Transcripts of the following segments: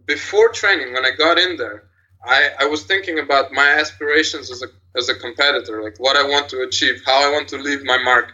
before training, when I got in there, I was thinking about my aspirations as a competitor, like what I want to achieve, how I want to leave my mark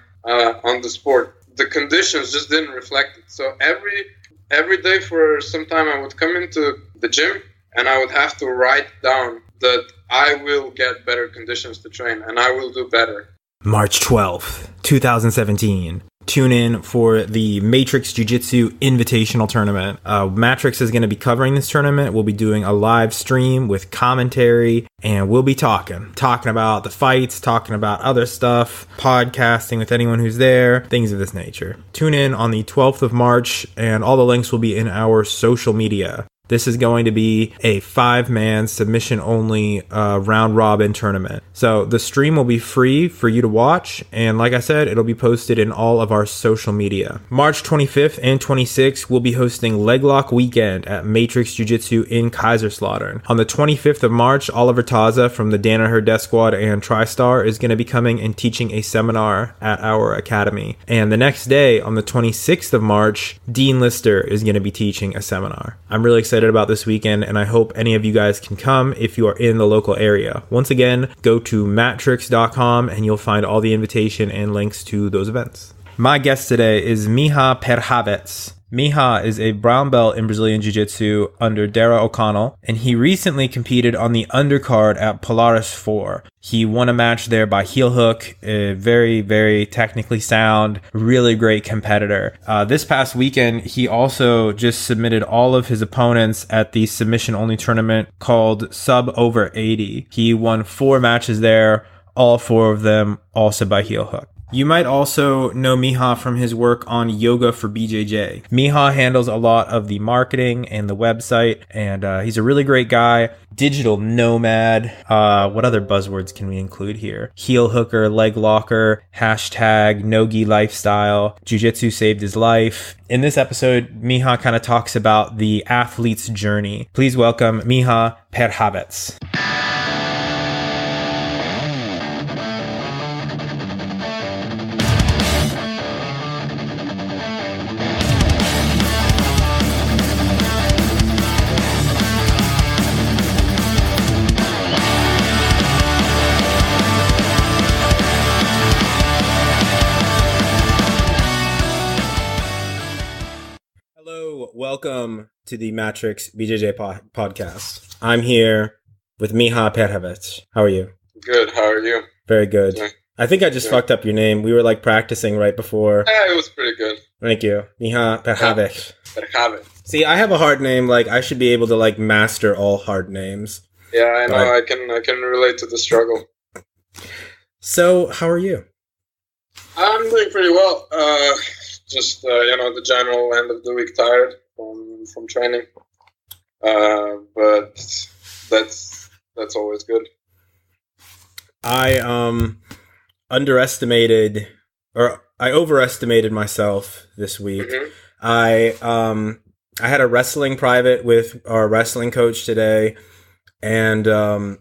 on the sport. The conditions just didn't reflect it. So every day for some time, I would come into the gym and I would have to write down that I will get better conditions to train and I will do better. March 12th, 2017. Tune in for the Matrix Jiu-Jitsu Invitational Tournament. Matrix is going to be covering this tournament. We'll be doing a live stream with commentary, and we'll be talking about the fights, talking about other stuff, podcasting with anyone who's there, things of this nature. Tune in on the 12th of March, and all the links will be in our social media. This is going to be a 5-man submission-only round-robin tournament. So the stream will be free for you to watch, and like I said, it'll be posted in all of our social media. March 25th and 26th, we'll be hosting Leg Lock Weekend at Matrix Jiu-Jitsu in Kaiserslautern. On the 25th of March, Oliver Taza from the Danaher Death Squad and TriStar is going to be coming and teaching a seminar at our academy. And the next day, on the 26th of March, Dean Lister is going to be teaching a seminar. I'm really excited about this weekend, and I hope any of you guys can come if you are in the local area. Once again, go to matrix.com and you'll find all the invitation and links to those events. My guest today is Miha Perhavec. Miha is a brown belt in Brazilian Jiu-Jitsu under Darragh O Conaill, and he recently competed on the undercard at Polaris 4. He won a match there by heel hook, a very, very technically sound, really great competitor. This past weekend, he also just submitted all of his opponents at the submission-only tournament called Sub Over 80. He won 4 matches there, all 4 of them also by heel hook. You might also know Miha from his work on Yoga for BJJ. Miha handles a lot of the marketing and the website, and he's a really great guy. Digital nomad. What other buzzwords can we include here? Heel hooker, leg locker, hashtag no-gi lifestyle, jiu-jitsu saved his life. In this episode, Miha kind of talks about the athlete's journey. Please welcome Miha Perhavec. Welcome to the Matrix BJJ podcast. I'm here with Miha Perhavec. How are you? Good. How are you? Very good. Yeah. I think I just fucked up your name. We were like practicing right before. Yeah, it was pretty good. Thank you. Miha Perhavec. Perhavec. See, I have a hard name. Like, I should be able to like master all hard names. Yeah, I know. I can relate to the struggle. So, how are you? I'm doing pretty well. Just the general end of the week tired from training, but that's always good. I overestimated myself this week. Mm-hmm. I had a wrestling private with our wrestling coach today, and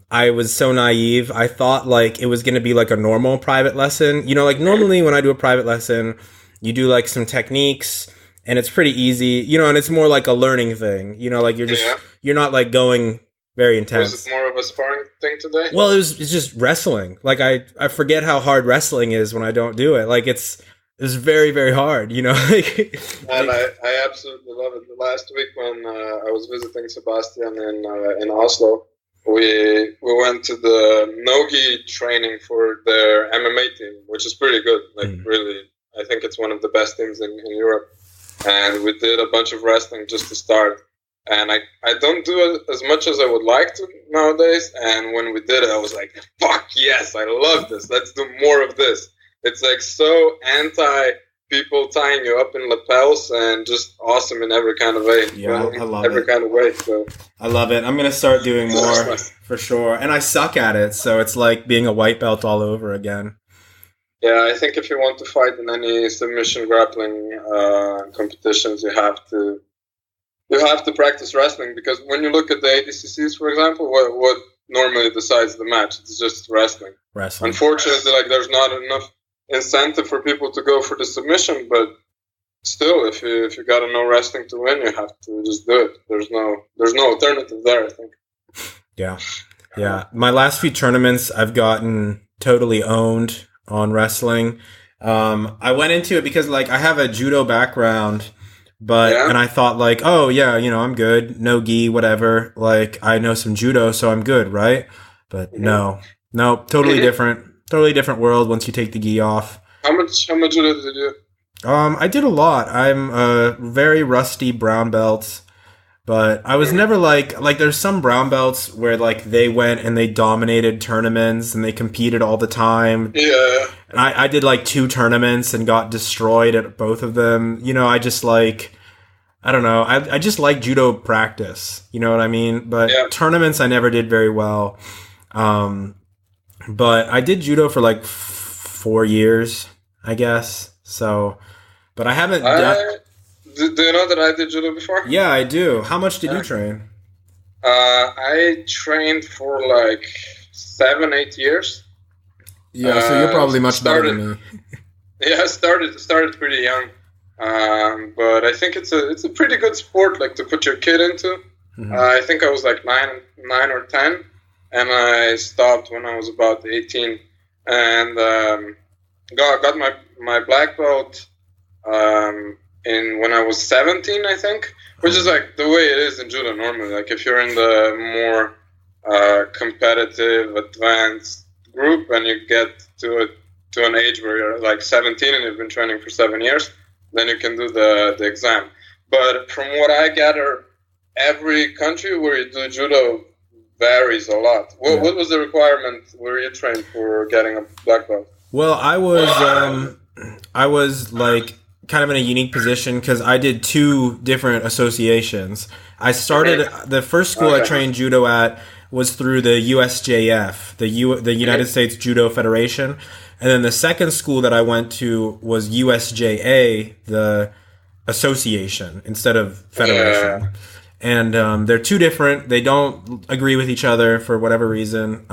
I was so naive. I thought like it was going to be like a normal private lesson. You know, like normally when I do a private lesson, you do like some techniques and it's pretty easy, you know, and it's more like a learning thing, you know, like you're not like going very intense. Was it more of a sparring thing today? Well, it's just wrestling. Like I forget how hard wrestling is when I don't do it. Like it's very, very hard, you know. And I absolutely love it. The last week when I was visiting Sebastian in Oslo, we went to the no-gi training for their MMA team, which is pretty good. Like really, I think it's one of the best teams in Europe. And we did a bunch of wrestling just to start. And I don't do it as much as I would like to nowadays. And when we did it, I was like, fuck yes, I love this. Let's do more of this. It's like so anti people tying you up in lapels and just awesome in every kind of way. Yeah, I love every kind of way. So I love it. I'm going to start doing more for sure. And I suck at it. So it's like being a white belt all over again. Yeah, I think if you want to fight in any submission grappling competitions, you have to practice wrestling, because when you look at the ADCCs, for example, what normally decides the match, it's just wrestling. Unfortunately, like there's not enough incentive for people to go for the submission, but still, if you got to know wrestling to win, you have to just do it. There's no alternative there, I think. Yeah. My last few tournaments, I've gotten totally owned on wrestling. I went into it because like I have a judo background, and I thought like, oh yeah, I'm good, no gi, whatever. Like I know some judo, so I'm good, right? But no, totally different world once you take the gi off. How much judo did you do? I did a lot. I'm a very rusty brown belt, but I was never like there's some brown belts where like they went and they dominated tournaments and they competed all the time. Yeah. And I did like 2 tournaments and got destroyed at both of them. I just like, I don't know. I just like judo practice. You know what I mean? But tournaments I never did very well. But I did judo for like 4 years, I guess. So, but I haven't do you know that I did judo before? Yeah, I do. How much did you train? I trained for like 7-8 years. Yeah, so you're probably much better than me. Yeah, I started pretty young. But I think it's a pretty good sport like to put your kid into. Mm-hmm. I think I was like 9 or 10, and I stopped when I was about 18, and got my black belt when I was 17, I think, which is like the way it is in judo normally. Like if you're in the more competitive, advanced group and you get to an age where you're like 17 and you've been training for 7 years, then you can do the exam. But from what I gather, every country where you do judo varies a lot. What was the requirement where you trained for getting a black belt? Well, I was like kind of in a unique position because I did 2 different associations. I started the first school I trained judo at was through the USJF, the United States Judo Federation, and then the second school that I went to was USJA, the association instead of federation. Yeah. And they're 2 different. They don't agree with each other for whatever reason.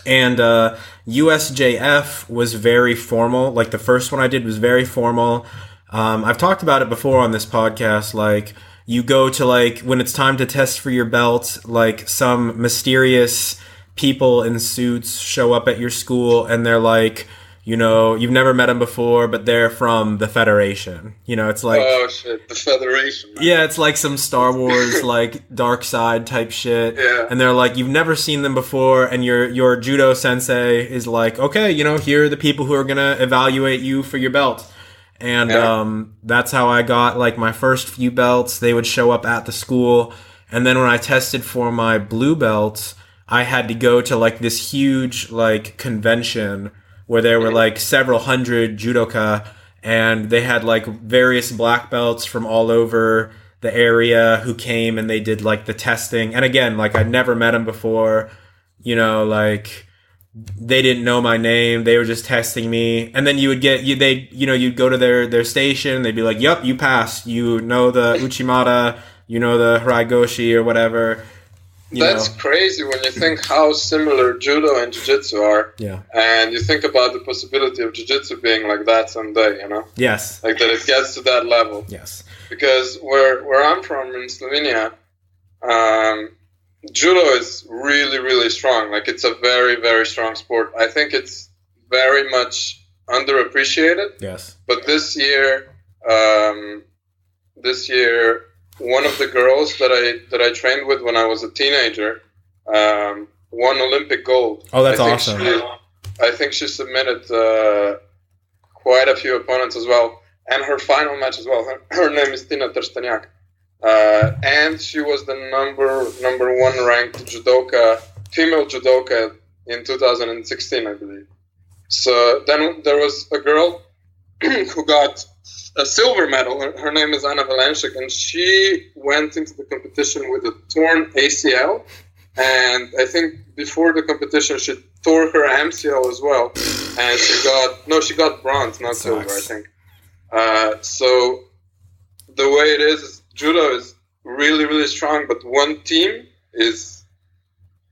And USJF was very formal. Like the first one I did was very formal. I've talked about it before on this podcast. Like you go to like when it's time to test for your belt, like some mysterious people in suits show up at your school and they're like, you've never met them before, but they're from the Federation. It's like... Oh, shit, the Federation. Man. Yeah, it's like some Star Wars, like, dark side type shit. Yeah. And they're like, you've never seen them before, and your judo sensei is like, okay, here are the people who are going to evaluate you for your belt. And that's how I got, like, my first few belts. They would show up at the school. And then when I tested for my blue belt, I had to go to, like, this huge, like, convention where there were like several hundred judoka, and they had like various black belts from all over the area who came and they did like the testing. And again, like I'd never met them before, like they didn't know my name. They were just testing me. And then you would get, you'd go to their station. They'd be like, yep, you passed. You know the Uchimata, the Haraigoshi or whatever. That's crazy when you think how similar judo and jiu-jitsu are. Yeah. And you think about the possibility of jiu-jitsu being like that someday, Yes. Like that it gets to that level. Yes. Because where I'm from in Slovenia, judo is really, really strong. Like it's a very, very strong sport. I think it's very much underappreciated. Yes. But this year, one of the girls that I trained with when I was a teenager won Olympic gold. Oh, that's awesome. I think she submitted quite a few opponents as well. And her final match as well. Her name is Tina Trsteniak. And she was the number 1 ranked female judoka in 2016, I believe. So then there was a girl who got a silver medal. Her name is Anna Valenšek, and she went into the competition with a torn ACL. And I think before the competition, she tore her MCL as well. And she got bronze, not silver, I think. So the way it is judo is really, really strong, but one team is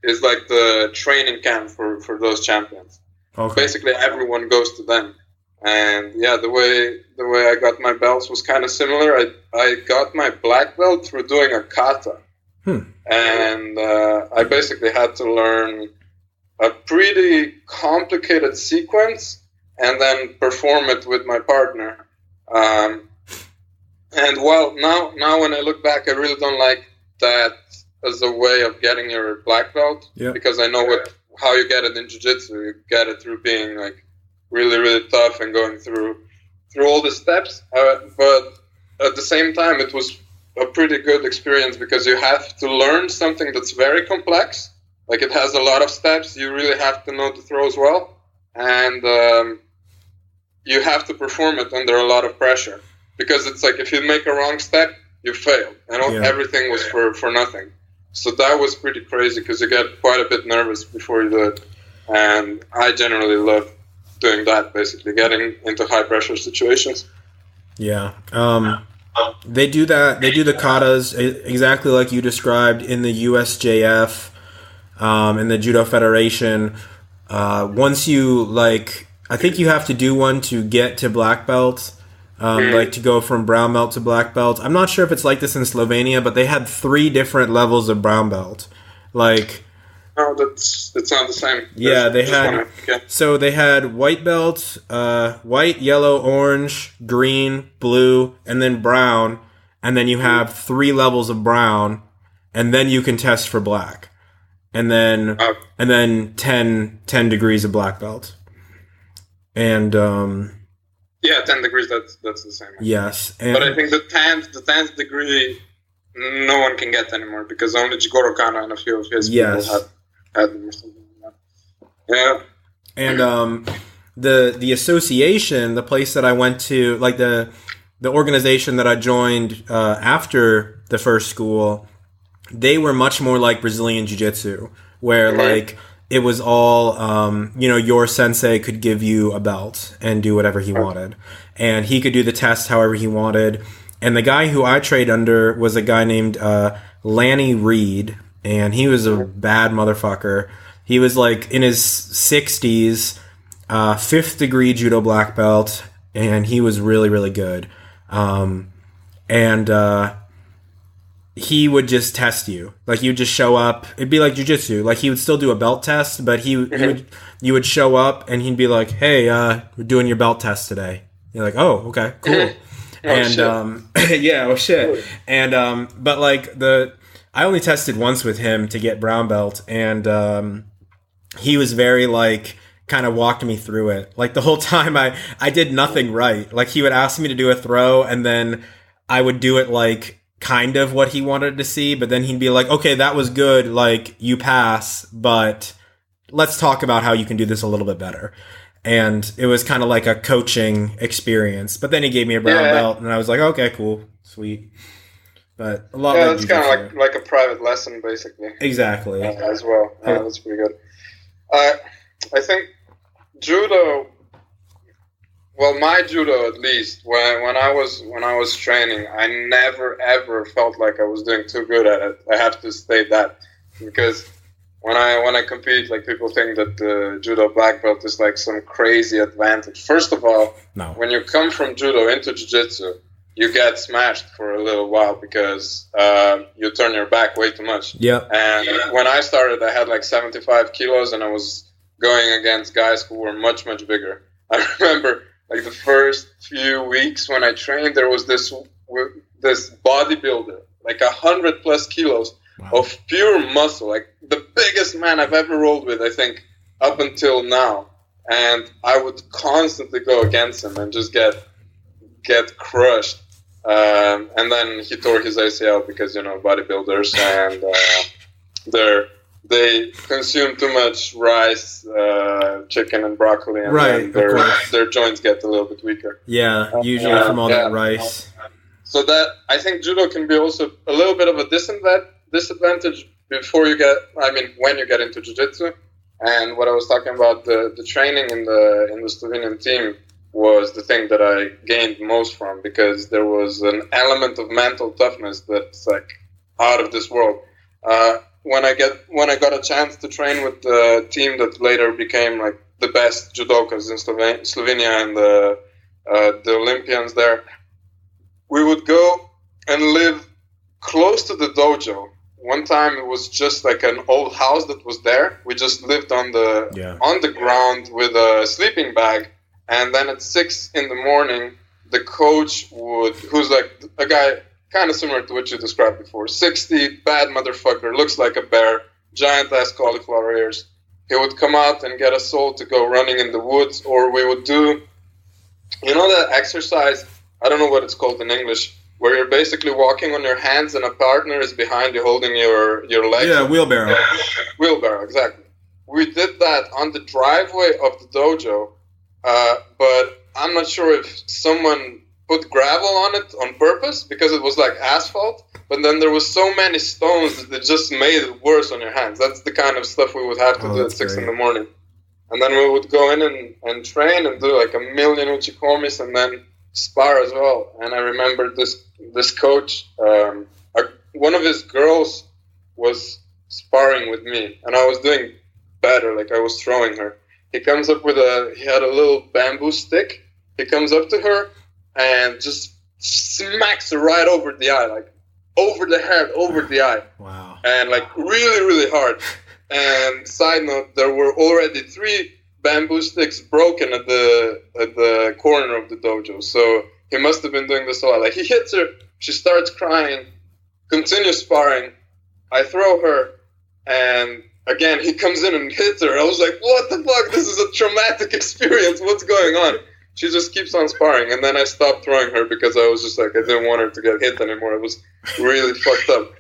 like the training camp for those champions. Okay. Basically, everyone goes to them. And yeah, the way I got my belts was kind of similar. I got my black belt through doing a kata. And I basically had to learn a pretty complicated sequence and then perform it with my partner. And well, now when I look back, I really don't like that as a way of getting your black belt, because I know how you get it in jiu-jitsu. You get it through being like really, really tough and going through all the steps. But at the same time, it was a pretty good experience because you have to learn something that's very complex. Like, it has a lot of steps. You really have to know to throw as well. And you have to perform it under a lot of pressure. Because it's like, if you make a wrong step, you fail. Everything was for nothing. So that was pretty crazy because you get quite a bit nervous before you do it. And I generally love doing that, basically, getting into high-pressure situations. Yeah. They do that. They do the katas exactly like you described in the USJF, in the Judo Federation. Once you, I think you have to do one to get to black belt, like to go from brown belt to black belt. I'm not sure if it's like this in Slovenia, but they had 3 different levels of brown belt. No, that's not the same. Yeah, they had. So they had white belt, white, yellow, orange, green, blue, and then brown. And then you have 3 levels of brown, and then you can test for black. And then 10 degrees of black belt. And 10 degrees. That's the same. Yes, but I think the 10th degree, no one can get anymore because only Jigoro Kano and a few of his people had them or something like that. Yeah. And the association, the place that I went to, like the organization that I joined after the first school, they were much more like Brazilian Jiu-Jitsu, where like it was all, your sensei could give you a belt and do whatever he wanted. And he could do the test however he wanted. And the guy who I trained under was a guy named Lanny Reed, and he was a bad motherfucker. He was like in his 60s, 5th degree judo black belt, and he was really, really good. He would just test you. Like, you would just show up. It'd be like jiu-jitsu. Like, he would still do a belt test, but you would show up, and he'd be like, hey, we're doing your belt test today. You're like, oh, okay, cool. Shit. And, but like I only tested once with him to get brown belt, and, he was very like, kind of walked me through it. Like, the whole time I did nothing right. Like, he would ask me to do a throw, and then I would do it like kind of what he wanted to see, but then he'd be like, okay, that was good. Like, you pass, but let's talk about how you can do this a little bit better. And it was kind of like a coaching experience. But then he gave me a brown belt, and I was like, okay, cool, sweet. But a lot. Yeah, it's kind of like a private lesson, basically. Exactly. As well. Yeah, that's pretty good. I think judo. Well, my judo, at least, when I was training, I never ever felt like I was doing too good at it. I have to state that, because when I compete, like, people think that the judo black belt is like some crazy advantage. First of all, no. When you come from judo into jiu-jitsu, you get smashed for a little while because you turn your back way too much. Yeah. And when I started, I had like 75 kilos, and I was going against guys who were much, much bigger. I remember, like, the first few weeks when I trained, there was this bodybuilder, like 100+ kilos. Wow. Of pure muscle, like the biggest man I've ever rolled with, I think, up until now. And I would constantly go against him and just get crushed. And then he tore his ACL because, bodybuilders, and they consume too much rice, chicken, and broccoli, and then their joints get a little bit weaker. Yeah, usually from all that rice. So that, I think judo can be also a little bit of a disadvantage when you get into jiu-jitsu. And what I was talking about, the training in the Slovenian team was the thing that I gained most from, because there was an element of mental toughness that's like out of this world. When I got a chance to train with the team that later became like the best judokas in Slovenia and the Olympians there. We would go and live close to the dojo. One time it was just like an old house that was there. We just lived on the ground with a sleeping bag. And then at 6 a.m, the coach who's like a guy kind of similar to what you described before, 60, bad motherfucker, looks like a bear, giant ass cauliflower ears. He would come out and get us all to go running in the woods, or we would do, that exercise, I don't know what it's called in English, where you're basically walking on your hands and a partner is behind you holding your legs. Yeah, wheelbarrow. Wheelbarrow, exactly. We did that on the driveway of the dojo, but I'm not sure if someone put gravel on it on purpose because it was like asphalt, but then there was so many stones that it just made it worse on your hands. That's the kind of stuff we would have to do at 6 a.m. And then we would go in and train and do like a million uchikomis and then spar as well. And I remember this coach, one of his girls was sparring with me, and I was doing better, like I was throwing her. He comes up he had a little bamboo stick. He comes up to her and just smacks her right over the eye, like over the head, over the eye. Wow. And like really, really hard. And side note, there were already 3 bamboo sticks broken at the corner of the dojo. So he must have been doing this a lot. Like he hits her, she starts crying, continues sparring. I throw her, and again he comes in and hits her. I was like, what the fuck? This is a traumatic experience. What's going on? She just keeps on sparring, and then I stopped throwing her because I was just like, I didn't want her to get hit anymore. It was really fucked up.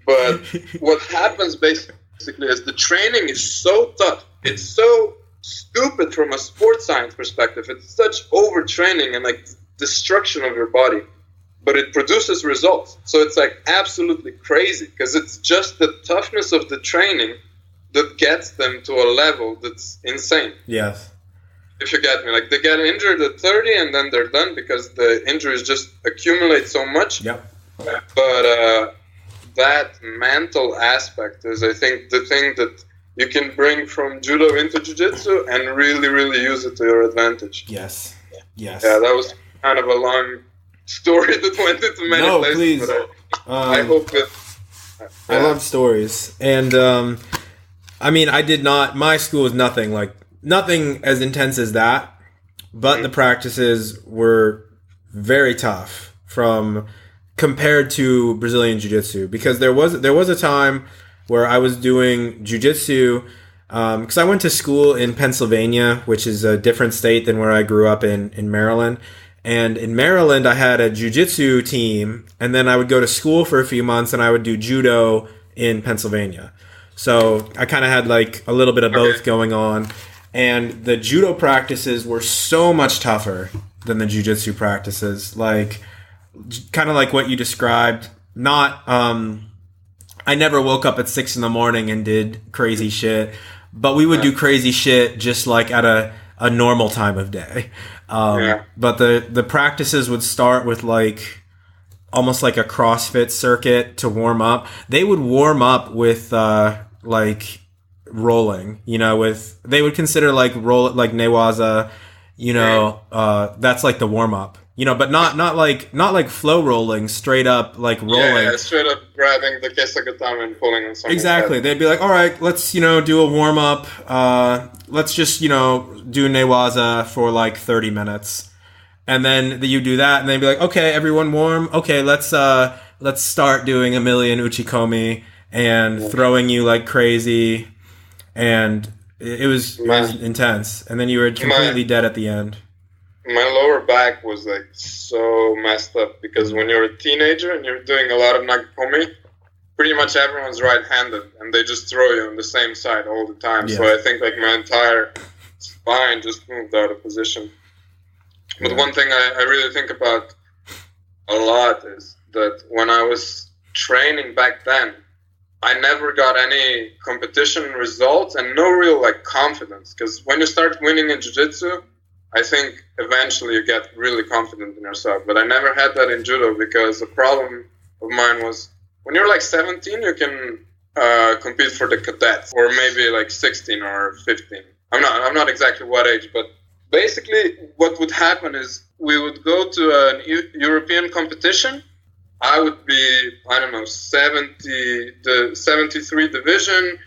But what happens basically is the training is so tough. It's so stupid from a sports science perspective. It's such overtraining and like destruction of your body, but it produces results. So it's like absolutely crazy because it's just the toughness of the training that gets them to a level that's insane. Yes. If you get me, like they get injured at 30 and then they're done because the injuries just accumulate so much. Yep. But that mental aspect is, I think, the thing that you can bring from judo into jiu-jitsu and really, really use it to your advantage. Yes. Yeah, that was kind of a long story that went into many places. Please. But I hope that... I love stories. And, I mean, my school was nothing as intense as that, but the practices were very tough compared to Brazilian Jiu-Jitsu, because there was a time where I was doing Jiu-Jitsu, because I went to school in Pennsylvania, which is a different state than where I grew up in Maryland. And in Maryland, I had a Jiu-Jitsu team, and then I would go to school for a few months and I would do Judo in Pennsylvania. So I kind of had like a little bit of both going on. And the Judo practices were so much tougher than the Jiu-Jitsu practices. Like, kind of like what you described. I never woke up at 6 a.m. and did crazy shit. But we would do crazy shit just like at a normal time of day. But the practices would start with like almost like a CrossFit circuit to warm up. They would warm up with like rolling, they would consider like like newaza, that's like the warm up, but not like flow rolling, straight up like rolling. Yeah, straight up grabbing the kesagatame and pulling on something. Exactly. Head. They'd be like, all right, let's, do a warm up. Let's just, do newaza for like 30 minutes. And then you do that and they'd be like, okay, everyone warm. Okay, let's start doing a million uchikomi and throwing you like crazy. And it was intense. And then you were completely dead at the end. My lower back was like so messed up because when you're a teenager and you're doing a lot of nagekomi, pretty much everyone's right-handed and they just throw you on the same side all the time. Yeah. So I think like my entire spine just moved out of position. But one thing I really think about a lot is that when I was training back then, I never got any competition results and no real like confidence. Because when you start winning in jiu-jitsu, I think eventually you get really confident in yourself. But I never had that in judo because the problem of mine was when you're like 17, you can compete for the cadets, or maybe like 16 or 15. I'm not exactly what age, but basically what would happen is we would go to an European competition. I would be, I don't know, 73 division,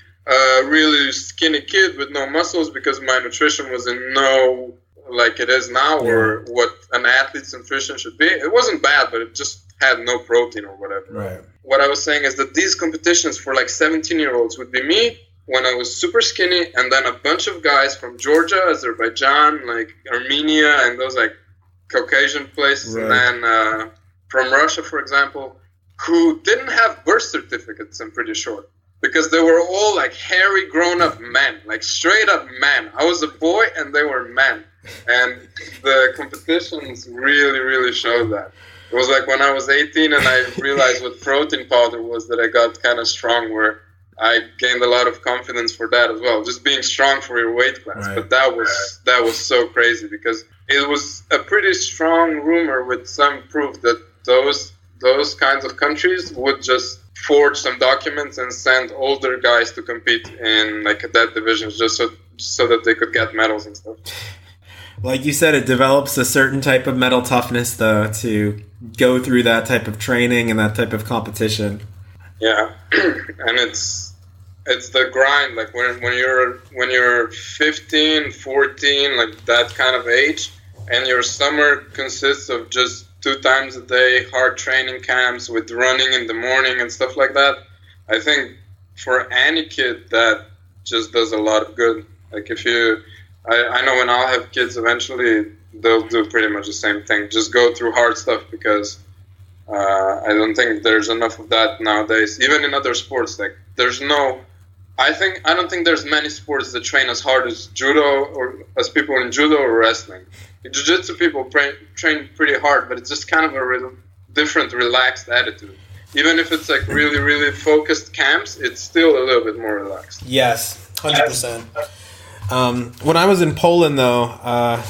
really skinny kid with no muscles because my nutrition was in no, like it is now, or what an athlete's nutrition should be. It wasn't bad, but it just had no protein or whatever. Right. What I was saying is that these competitions for like 17-year-olds would be me when I was super skinny, and then a bunch of guys from Georgia, Azerbaijan, like Armenia, and those like Caucasian places, and then from Russia, for example, who didn't have birth certificates, I'm pretty sure, because they were all like hairy grown-up men, like straight up men. I was a boy and they were men, and the competitions really, really showed that. It was like when I was 18 and I realized what protein powder was that I got kind of strong, where I gained a lot of confidence for that as well, just being strong for your weight class. Right. But that was so crazy because it was a pretty strong rumor with some proof that those kinds of countries would just forge some documents and send older guys to compete in like cadet divisions just so that they could get medals and stuff. Like you said, it develops a certain type of mental toughness, though, to go through that type of training and that type of competition. Yeah, and it's the grind. Like when you're 15, 14, like that kind of age, and your summer consists of just 2 times a day hard training camps with running in the morning and stuff like that. I think for any kid that just does a lot of good. Like if you, I know when I'll have kids eventually, they'll do pretty much the same thing. Just go through hard stuff because I don't think there's enough of that nowadays. Even in other sports, like I don't think there's many sports that train as hard as judo or as people in judo or wrestling. Jiu-Jitsu people train pretty hard, but it's just kind of a different, relaxed attitude. Even if it's like really, really focused camps, it's still a little bit more relaxed. Yes, 100%. When I was in Poland, though, I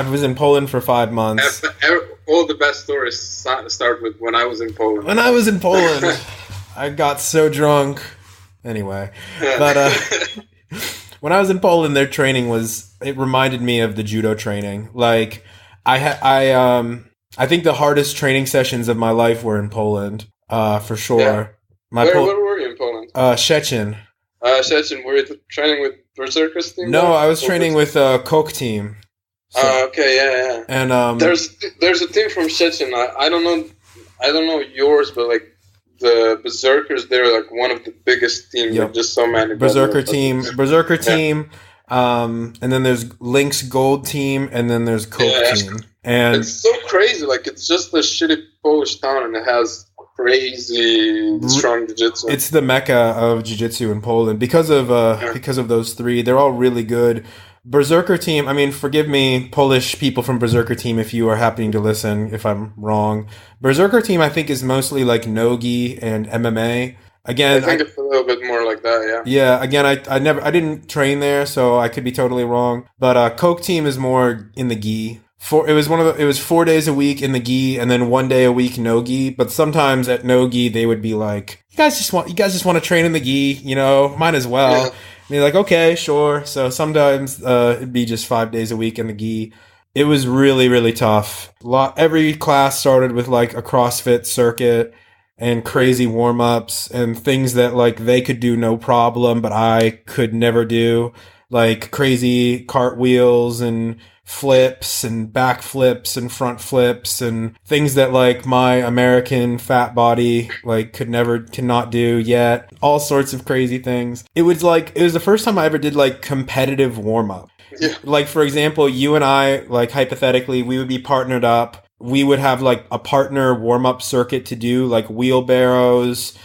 was in Poland for 5 months. All the best stories start with when I was in Poland. When I was in Poland, I got so drunk. Anyway, but when I was in Poland, their training it reminded me of the judo training. Like I think the hardest training sessions of my life were in Poland, for sure. Yeah. Where were you in Poland? Szczecin. Szczecin. Were you training with Berserkers team? No, I was training with Coke team. So, okay, yeah. And there's a team from Szczecin. I don't know yours, but like the Berserkers, they're like one of the biggest teams. Yep. Just so many. Berserker team, and then there's Lynx Gold team, and then there's Coke team. And it's so crazy. Like it's just a shitty Polish town, and it has crazy strong jiu-jitsu. It's the mecca of jiu-jitsu in Poland because of those 3. They're all really good. Berserker team, I mean, forgive me, Polish people from Berserker team, if you are happening to listen, if I'm wrong. Berserker team, I think, is mostly like no-gi and MMA. Again, I think it's a little bit more like that, yeah. Yeah, again, I didn't train there, so I could be totally wrong. But Coke team is more in the gi. It was 4 days a week in the gi, and then 1 day a week no gi. But sometimes at no gi, they would be like, "You guys just want to train in the gi, might as well." Yeah. And you're like, "Okay, sure." So sometimes it'd be just 5 days a week in the gi. It was really, really tough. Every class started with like a CrossFit circuit and crazy warm-ups and things that like they could do no problem, but I could never do, like crazy cartwheels and flips and back flips and front flips and things that like my American fat body like cannot do yet. All sorts of crazy things. It was the first time I ever did like competitive warm-up. Yeah. Like, for example, you and I, like hypothetically, we would be partnered up. We would have like a partner warm-up circuit to do, like wheelbarrows,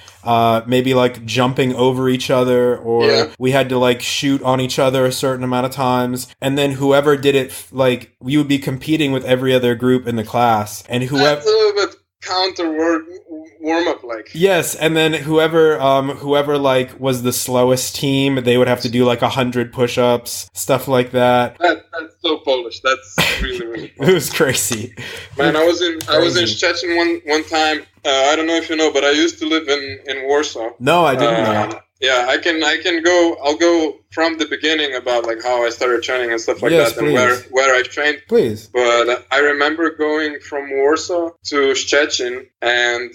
maybe like jumping over each other, or we had to like shoot on each other a certain amount of times. And then whoever did it, like we would be competing with every other group in the class, and whoever. That's a little bit counter warm up like. Yes, and then whoever like was the slowest team, they would have to do like 100 push-ups, stuff like that. That's so Polish. That's really, really Polish. It was crazy. Man, I was in Szczecin one time. I don't know if you know, but I used to live in Warsaw. No, I didn't know. Yeah, I can go. I'll go from the beginning about like how I started training and stuff like that, and where I've trained. Please. But I remember going from Warsaw to Szczecin and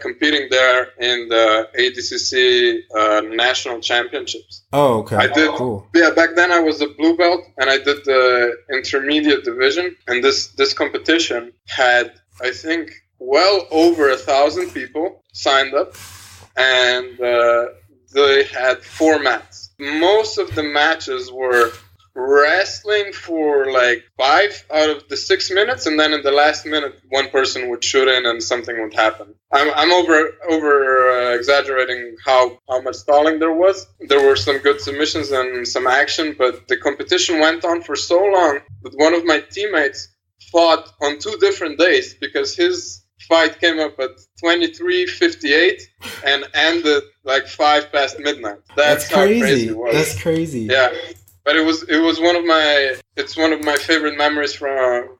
competing there in the ADCC National Championships. Oh, okay. I did. Cool. Yeah, back then I was a blue belt, and I did the intermediate division. And this competition had, I think, well over 1,000 people signed up, and they had 4 mats. Most of the matches were wrestling for like 5 out of the 6 minutes, and then in the last minute, one person would shoot in and something would happen. I'm over exaggerating how much stalling there was. There were some good submissions and some action, but the competition went on for so long that one of my teammates fought on 2 different days because his fight came up at 23:58 and ended like 5 past midnight. That's how crazy it was. That's crazy. Yeah, but it was one of my favorite memories from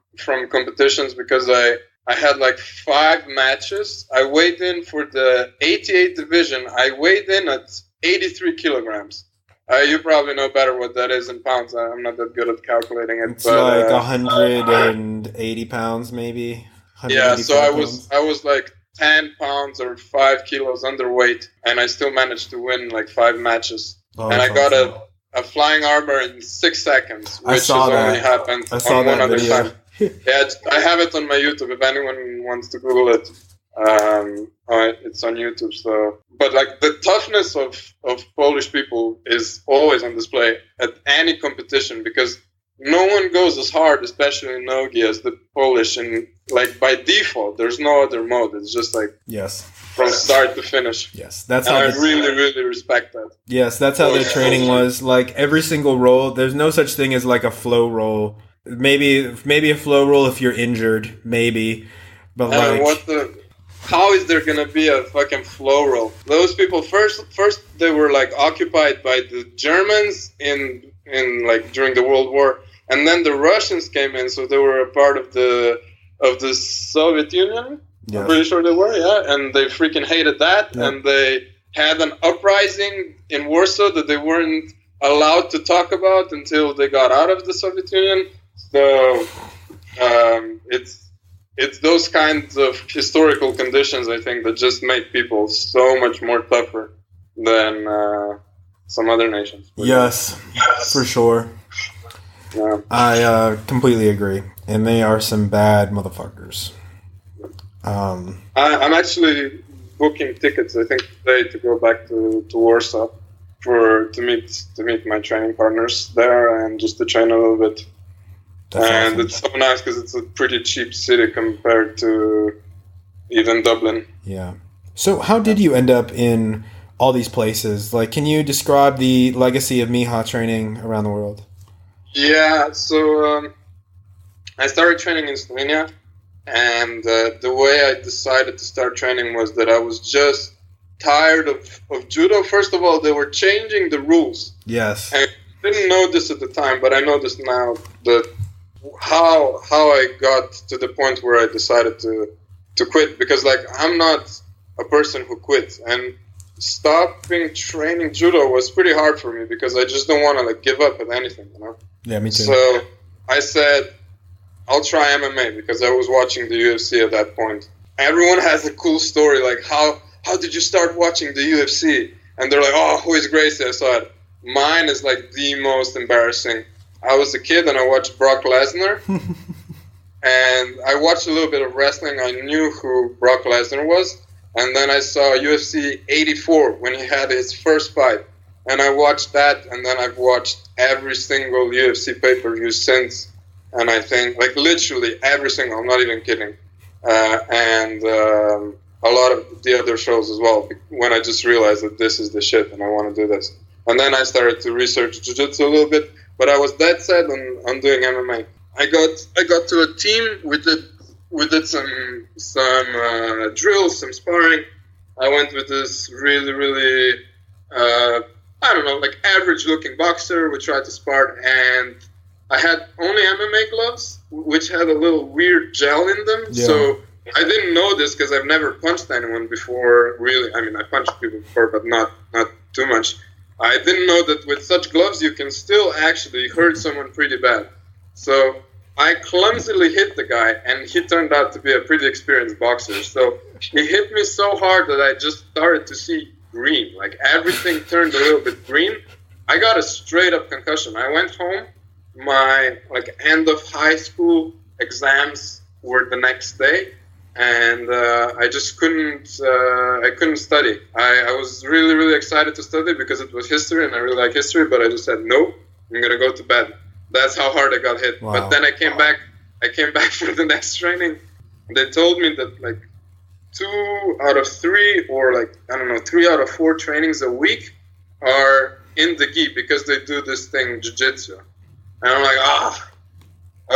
competitions because I had like 5 matches. I weighed in for the 88 division. I weighed in at 83 kilograms. You probably know better what that is in pounds. I'm not that good at calculating it. It's like 180 pounds, maybe. Yeah, so I was like 10 pounds or 5 kilos underweight, and I still managed to win like 5 matches. And I got a flying armor in 6 seconds, which has only happened on one other time. Yeah, I have it on my YouTube. If anyone wants to Google it, it's on YouTube. So, but like the toughness of Polish people is always on display at any competition because no one goes as hard, especially in Nogi, as the Polish. And like by default, there's no other mode. It's just like from start to finish. Yes, that's and how. I really respect that. Yes, that's how their training was. Like every single roll, there's no such thing as like a flow roll. Maybe a flow roll if you're injured, maybe. But like, how is there gonna be a fucking flow roll? Those people first they were like occupied by the Germans in like during the World War, and then the Russians came in, so they were a part of the Soviet Union. Yeah. I'm pretty sure they were, yeah, and they freaking hated that, and they had an uprising in Warsaw that they weren't allowed to talk about until they got out of the Soviet Union. So it's those kinds of historical conditions, I think, that just make people so much more tougher than some other nations. Yes, for sure. Yeah. I completely agree. And they are some bad motherfuckers. I'm actually booking tickets, I think, today to go back to Warsaw to meet my training partners there and just to train a little bit. That's awesome. It's so nice because it's a pretty cheap city compared to even Dublin. Yeah. So how did you end up in all these places? Like, can you describe the legacy of Miha training around the world? Yeah, so I started training in Slovenia, and the way I decided to start training was that I was just tired of judo. First of all, they were changing the rules. Yes. And I didn't know this at the time, but I know this now, that how I got to the point where I decided to quit, because like I'm not a person who quits, and stopping training judo was pretty hard for me because I just don't want to like give up at anything, you know? Yeah, me too. So I said, I'll try MMA because I was watching the UFC at that point. Everyone has a cool story, like how did you start watching the UFC? And they're like, oh, who is Gracie? I saw it. Mine is like the most embarrassing. I was a kid and I watched Brock Lesnar. And I watched a little bit of wrestling. I knew who Brock Lesnar was. And then I saw UFC 84 when he had his first fight. And I watched that, and then I've watched every single UFC pay-per-view since. And I think, like, literally every single, I'm not even kidding. And a lot of the other shows as well, when I just realized that this is the shit and I want to do this. And then I started to research jiu-jitsu a little bit, but I was dead set on doing MMA. I got to a team, we did some drills, some sparring. I went with this really I don't know, like average-looking boxer. We tried to spar, and I had only MMA gloves, which had a little weird gel in them. Yeah. So I didn't know this because I've never punched anyone before, really. I mean, I punched people before, but not too much. I didn't know that with such gloves you can still actually hurt someone pretty bad. So I clumsily hit the guy, and he turned out to be a pretty experienced boxer. So he hit me so hard that I just started to see green. Like everything turned a little bit green. I got a straight up concussion. I went home. My end of high school exams were the next day, and I just couldn't study. I was really, really excited to study because it was history, and I really like history, but I just said, no, I'm going to go to bed. That's how hard I got hit. Wow. But then I came back for the next training. They told me that 2 out of 3 or 3 out of 4 trainings a week are in the gi because they do this thing, jiu-jitsu. And I'm like,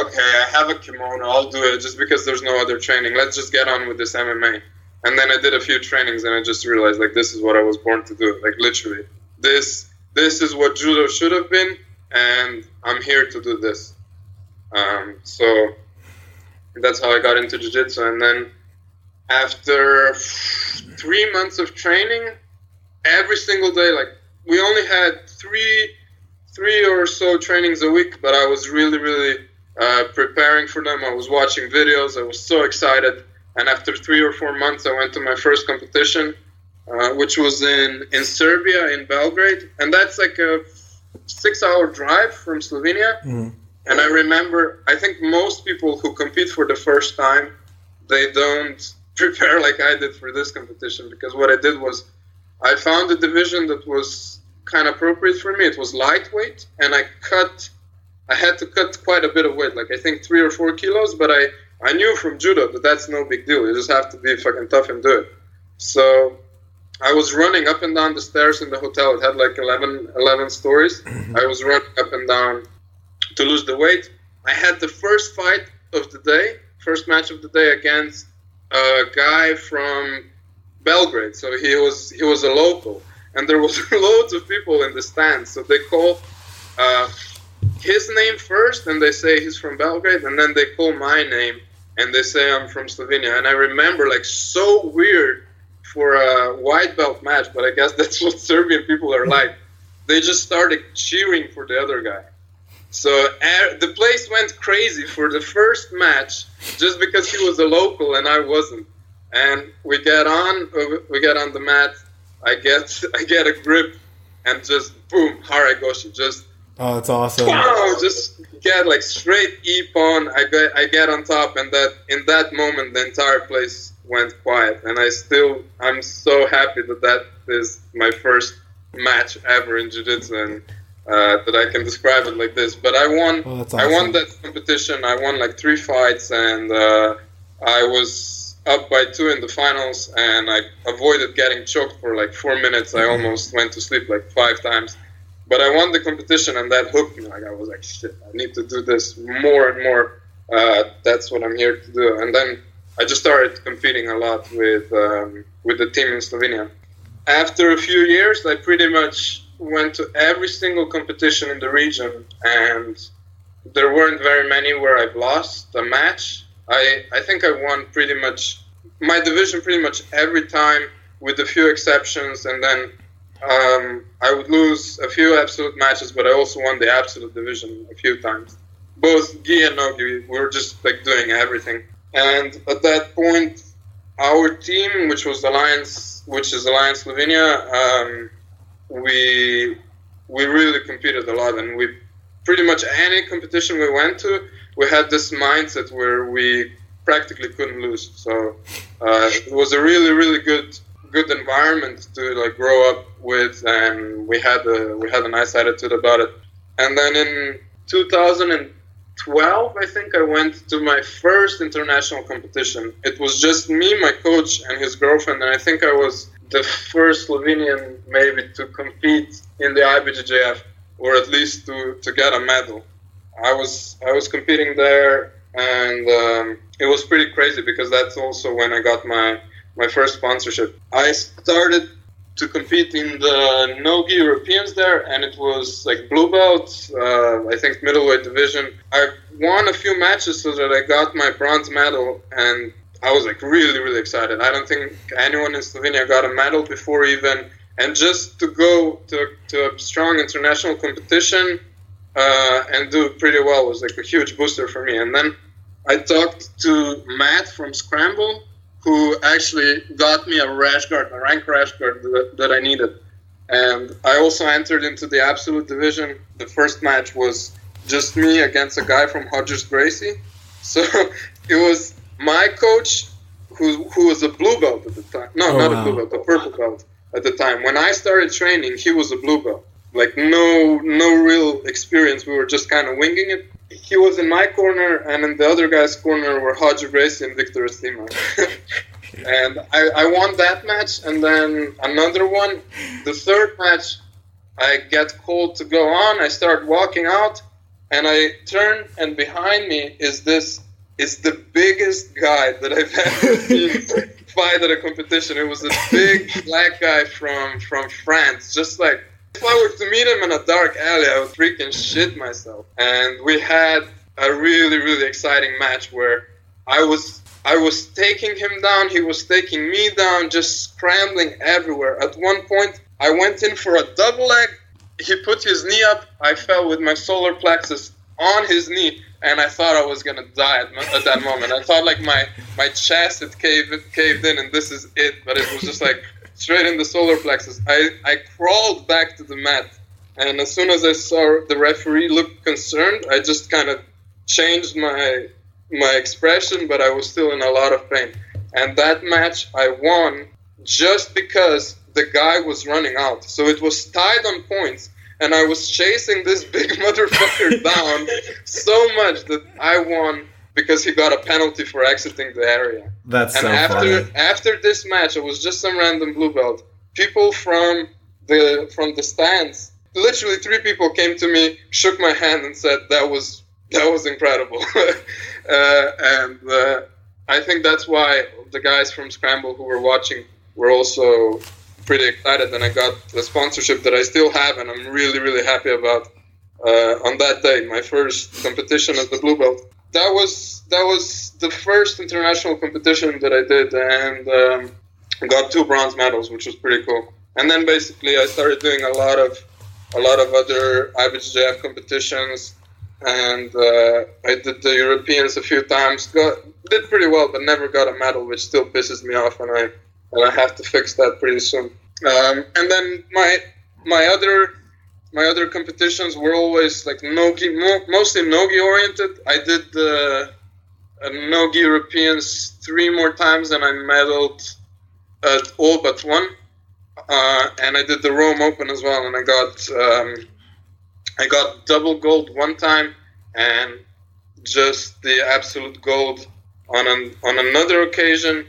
okay, I have a kimono, I'll do it just because there's no other training. Let's just get on with this MMA. And then I did a few trainings and I just realized this is what I was born to do. Literally, this is what judo should have been, and I'm here to do this. So that's how I got into jiu-jitsu. And then after 3 months of training, every single day, we only had three or so trainings a week, but I was really, really preparing for them. I was watching videos. I was so excited. And after 3 or 4 months, I went to my first competition, which was in Serbia, in Belgrade. And that's a 6-hour drive from Slovenia. Mm. And I remember, I think most people who compete for the first time, they don't prepare like I did for this competition, because what I did was I found a division that was kind of appropriate for me. It was lightweight, and I had to cut quite a bit of weight, I think 3 or 4 kilos, but I knew from judo that that's no big deal. You just have to be fucking tough and do it. So I was running up and down the stairs in the hotel. It had 11 stories. I was running up and down to lose the weight. I had the first fight of the day, first match of the day, against a guy from Belgrade. So he was a local, and there was loads of people in the stands. So they call his name first, and they say he's from Belgrade, and then they call my name, and they say I'm from Slovenia. And I remember, so weird for a white belt match, but I guess that's what Serbian people are like. They just started cheering for the other guy. So the place went crazy for the first match just because he was a local and I wasn't. And we get on the mat. I get a grip, and just boom, haragoshi. Just that's awesome. Wow, just get straight ippon. I get on top, and in that moment the entire place went quiet. And I'm so happy that is my first match ever in jiu-jitsu, and that I can describe it like this. But I won. Oh, that's awesome. I won that competition. I won 3 fights, and I was up by 2 in the finals, and I avoided getting choked for 4 minutes. I almost went to sleep 5 times. But I won the competition, and that hooked me. I was like, shit, I need to do this more and more. That's what I'm here to do. And then I just started competing a lot with the team in Slovenia. After a few years, I pretty much went to every single competition in the region, and there weren't very many where I've lost a match. I think I won pretty much my division pretty much every time, with a few exceptions, and then I would lose a few absolute matches, but I also won the absolute division a few times. Both gi and no gi, we were just doing everything. And at that point, our team, which is Alliance Slovenia, we really competed a lot, and we pretty much any competition we went to, we had this mindset where we practically couldn't lose. So it was a really, really good environment to grow up with, and we had a nice attitude about it. And then in 2012, I think I went to my first international competition. It was just me, my coach, and his girlfriend, and I think I was the first Slovenian maybe to compete in the IBJJF, or at least to get a medal. I was competing there, and it was pretty crazy because that's also when I got my first sponsorship. I started to compete in the no-gi Europeans there, and it was blue belt, I think middleweight division. I won a few matches so that I got my bronze medal, and I was really, really excited. I don't think anyone in Slovenia got a medal before even And just to go to a strong international competition and do pretty well was like a huge booster for me. And then I talked to Matt from Scramble, who actually got me a rank rash guard that I needed. And I also entered into the absolute division. The first match was just me against a guy from Hodges Gracie. So it was my coach, who was a blue belt at the time. No, a blue belt, a purple belt at the time. When I started training, he was a blue belt. Like no real experience. We were just kind of winging it. He was in my corner, and in the other guy's corner were Hodges Gracie and Victor Estima. And I won that match, and then another one. The third match, I get called to go on. I start walking out, and I turn, and behind me is the biggest guy that I've ever seen fight at a competition. It was a big black guy from France. Just like, if I were to meet him in a dark alley, I would freaking shit myself. And we had a really, really exciting match where I was taking him down, he was taking me down, just scrambling everywhere. At one point, I went in for a double leg. He put his knee up. I fell with my solar plexus on his knee, and I thought I was going to die at that moment. I thought like my chest had caved in, and this is it. But it was just like straight in the solar plexus. I crawled back to the mat, and as soon as I saw the referee look concerned, I just kind of changed my expression, but I was still in a lot of pain. And that match I won just because the guy was running out. So it was tied on points, and I was chasing this big motherfucker down so much that I won because he got a penalty for exiting the area. That's and so funny. After this match, it was just some random blue belt. People from the stands, literally 3 people came to me, shook my hand, and said that was incredible. And I think that's why the guys from Scramble who were watching were also pretty excited, and I got a sponsorship that I still have, and I'm really, really happy about. On that day, my first competition as the blue belt. That was the first international competition that I did, and got 2 bronze medals, which was pretty cool. And then basically I started doing a lot of other IBJJF competitions. And I did the Europeans a few times. Did pretty well, but never got a medal, which still pisses me off, and I have to fix that pretty soon. And then my other competitions were always like nogi, mostly nogi oriented. I did the nogi Europeans 3 more times, and I medaled at all but one. And I did the Rome Open as well, and I got double gold one time, and just the absolute gold on another occasion,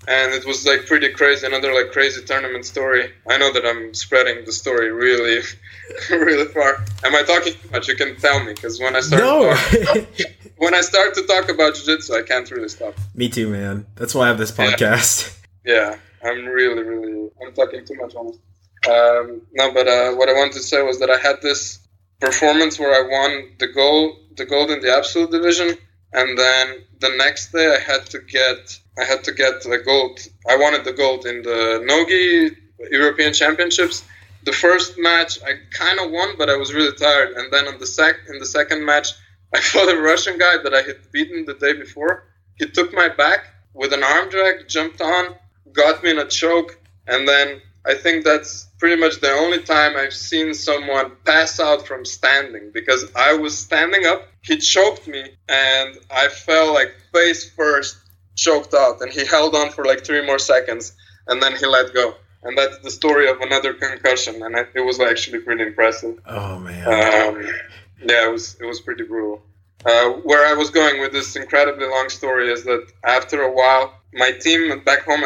and it was like pretty crazy, another like crazy tournament story. I know that I'm spreading the story really, really far. Am I talking too much? You can tell me, because when I start to talk about jiu-jitsu, I can't really stop. Me too, man. That's why I have this podcast. Yeah, I'm talking too much almost. What I wanted to say was that I had this performance where I won the gold in the absolute division, and then the next day I had to get the gold. I wanted the gold in the Nogi European Championships. The first match I kind of won, but I was really tired. And then in the second match, I fought a Russian guy that I had beaten the day before. He took my back with an arm drag, jumped on, got me in a choke, and then I think that's pretty much the only time I've seen someone pass out from standing, because I was standing up, he choked me, and I fell like face first, choked out, and he held on for like 3 more seconds, and then he let go. And that's the story of another concussion, and it was actually pretty impressive. Oh, man. Yeah, it was pretty brutal. Where I was going with this incredibly long story is that after a while, my team back home,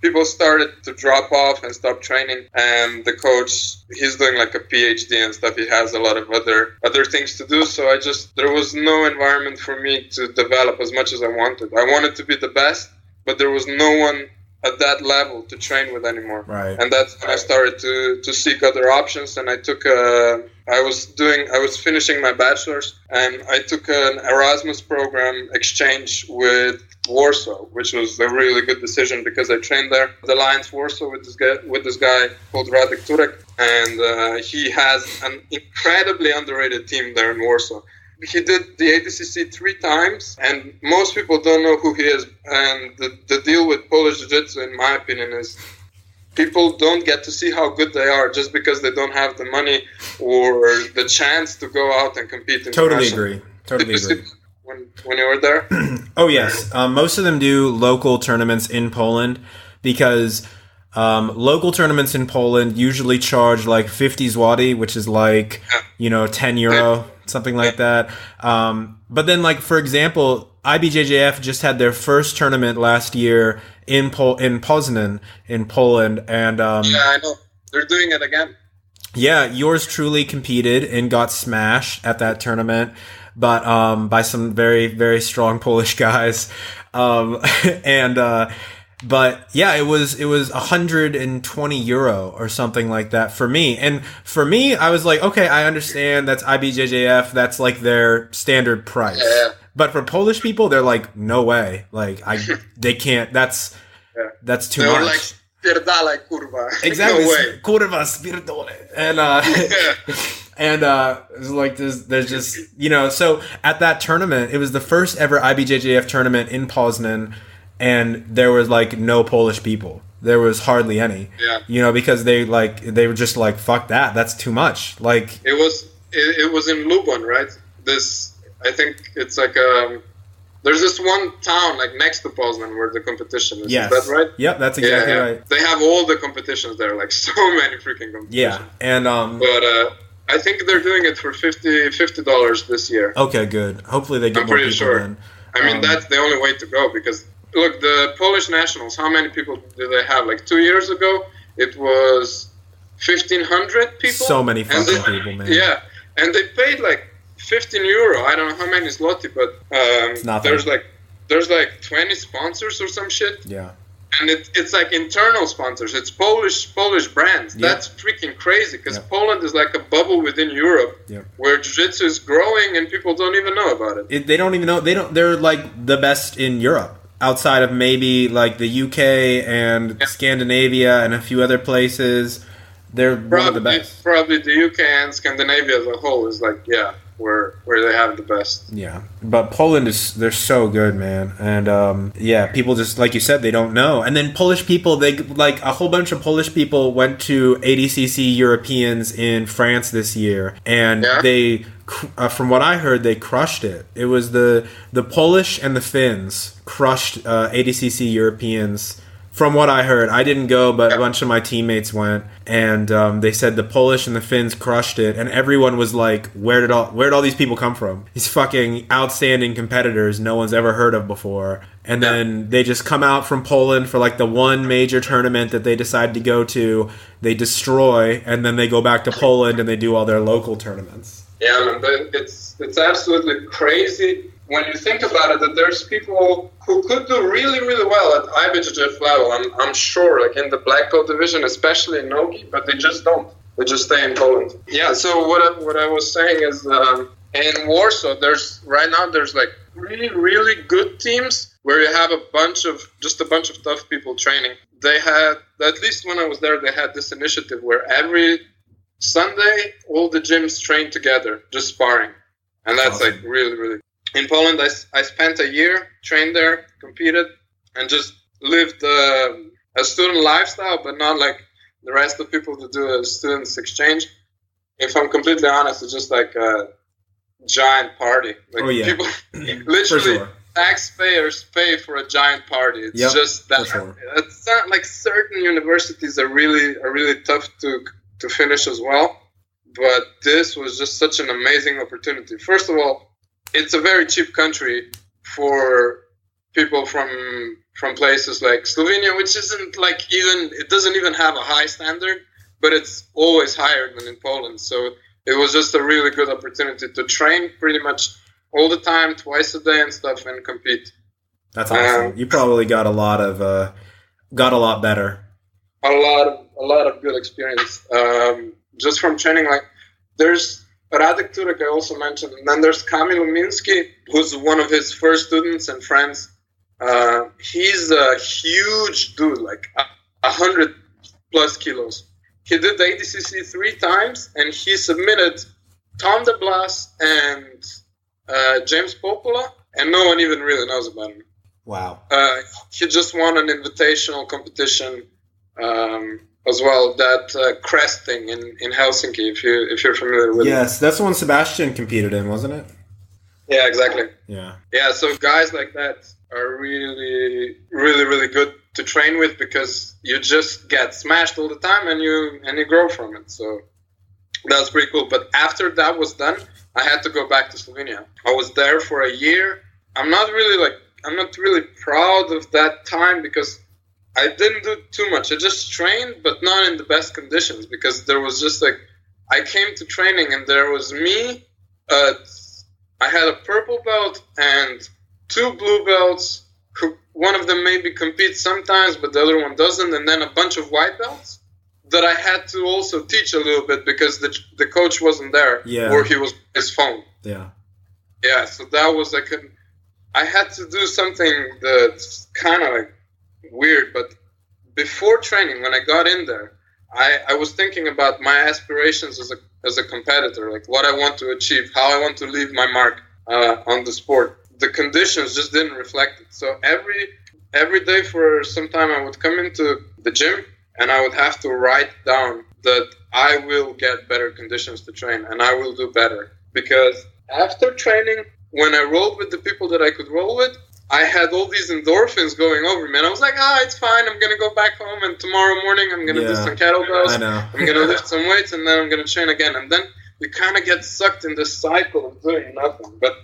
people started to drop off and stop training, and the coach, he's doing like a PhD and stuff. He has a lot of other things to do, so there was no environment for me to develop as much as I wanted. I wanted to be the best, but there was no one at that level to train with anymore. Right. And that's when I started to seek other options, and I was finishing my bachelor's, and I took an Erasmus program exchange with Warsaw, which was a really good decision because I trained there. The Lions Warsaw with this guy called Radek Turek, and he has an incredibly underrated team there in Warsaw. He did the ADCC 3 times, and most people don't know who he is. And the deal with Polish Jiu-Jitsu, in my opinion, is people don't get to see how good they are just because they don't have the money or the chance to go out and compete. Totally agree. Totally agree. When you were there? Oh, yes. Most of them do local tournaments in Poland because local tournaments in Poland usually charge like 50 zloty, which is like, 10 euro, something like that. But then, like, for example, IBJJF just had their first tournament last year in Poznan in Poland. And yeah, I know. They're doing it again. Yeah, yours truly competed and got smashed at that tournament, but by some very, very strong Polish guys. But yeah, it was 120 euro or something like that for me. And for me, I was like, okay, I understand that's IBJJF, that's like their standard price. Yeah. But for Polish people, they're like, no way. Like they can't, that's too much. Like, spierdalaj, kurwa. Exactly. No way. Kurwa, spierdolę. And it's like there's just, so at that tournament, it was the first ever IBJJF tournament in Poznan, and there was like no Polish people. There was hardly any. Yeah. Because they were just like, fuck that. That's too much. Like it was in Lublin, right? I think it's like there's this one town like next to Poznan where the competition is. Yes. Is that right? Yep, that's exactly right. They have all the competitions there, like so many freaking competitions. Yeah, and but I think they're doing it for $50 this year. Okay, good. Hopefully they get I'm more pretty people sure. in. I mean, that's the only way to go because look, the Polish nationals. How many people do they have? Like 2 years ago, it was 1,500 people. So many fucking people, man. Yeah, and they paid like 15 euro. I don't know how many zloty, but there's like 20 sponsors or some shit. Yeah. And it's like internal sponsors. It's Polish brands. Yep. That's freaking crazy because Poland is like a bubble within Europe where jiu-jitsu is growing and people don't even know about it. They don't even know. They're like the best in Europe outside of maybe like the UK and Scandinavia and a few other places. They're one of the best. Probably the UK and Scandinavia as a whole is like, where they have the best. Yeah, but Poland they're so good, man. And people just, like you said, they don't know. And then Polish people, they like a whole bunch of Polish people went to ADCC Europeans in France this year, and they, from what I heard, they crushed it. It was the Polish and the Finns crushed ADCC Europeans. From what I heard, I didn't go, but a bunch of my teammates went, and they said the Polish and the Finns crushed it, and everyone was like, "Where'd all these people come from? These fucking outstanding competitors no one's ever heard of before." And then they just come out from Poland for like the one major tournament that they decide to go to, they destroy, and then they go back to Poland and they do all their local tournaments. Yeah, man, it's absolutely crazy. When you think about it, that there's people who could do really, really well at IBJJF level, I'm sure, like in the black belt division, especially in Nogi, but they just don't. They just stay in Poland. Yeah, so what I was saying is in Warsaw, there's like really, really good teams where you have a bunch of tough people training. They had, at least when I was there, they had this initiative where every Sunday, all the gyms train together, just sparring. And that's awesome. Like really, really. In Poland, I spent a year, trained there, competed, and just lived a student lifestyle, but not like the rest of people that do a students exchange. If I'm completely honest, it's just like a giant party. Like people literally taxpayers pay for a giant party. It's just that. Sure. It's not like certain universities are really tough to finish as well. But this was just such an amazing opportunity. First of all, it's a very cheap country for people from places like Slovenia, which isn't like it doesn't even have a high standard, but it's always higher than in Poland. So it was just a really good opportunity to train pretty much all the time, twice a day and stuff, and compete. That's awesome. You probably got a lot better. A lot of good experience. Just from training, like there's Radek Turek, I also mentioned, and then there's Kamil Miński, who's one of his first students and friends. He's a huge dude, like 100 plus kilos. He did the ADCC 3 times, and he submitted Tom DeBlas and James Popola, and no one even really knows about him. Wow. He just won an invitational competition as well, that crest thing in Helsinki, if you're familiar with it. Yes, that's the one Sebastian competed in, wasn't it? Yeah, exactly. Yeah. Yeah, so guys like that are really, really, really good to train with, because you just get smashed all the time and you grow from it. So that's pretty cool. But after that was done, I had to go back to Slovenia. I was there for a year. I'm not really proud of that time, because I didn't do too much. I just trained, but not in the best conditions, because there was just like, I came to training and there was me, I had a purple belt and 2 blue belts, who one of them maybe competes sometimes, but the other one doesn't, and then a bunch of white belts that I had to also teach a little bit, because the coach wasn't there, or he was on his phone. Yeah, so that was like I had to do something that's kind of like weird, but before training, when I got in there, I was thinking about my aspirations as a competitor, like what I want to achieve, how I want to leave my mark on the sport. The conditions just didn't reflect it. So every day for some time, I would come into the gym and I would have to write down that I will get better conditions to train and I will do better. Because after training, when I rolled with the people that I could roll with, I had all these endorphins going over me, and I was like, it's fine, I'm going to go back home, and tomorrow morning I'm going to do some kettlebells, I'm going to lift some weights, and then I'm going to train again. And then you kind of get sucked in this cycle of doing nothing. But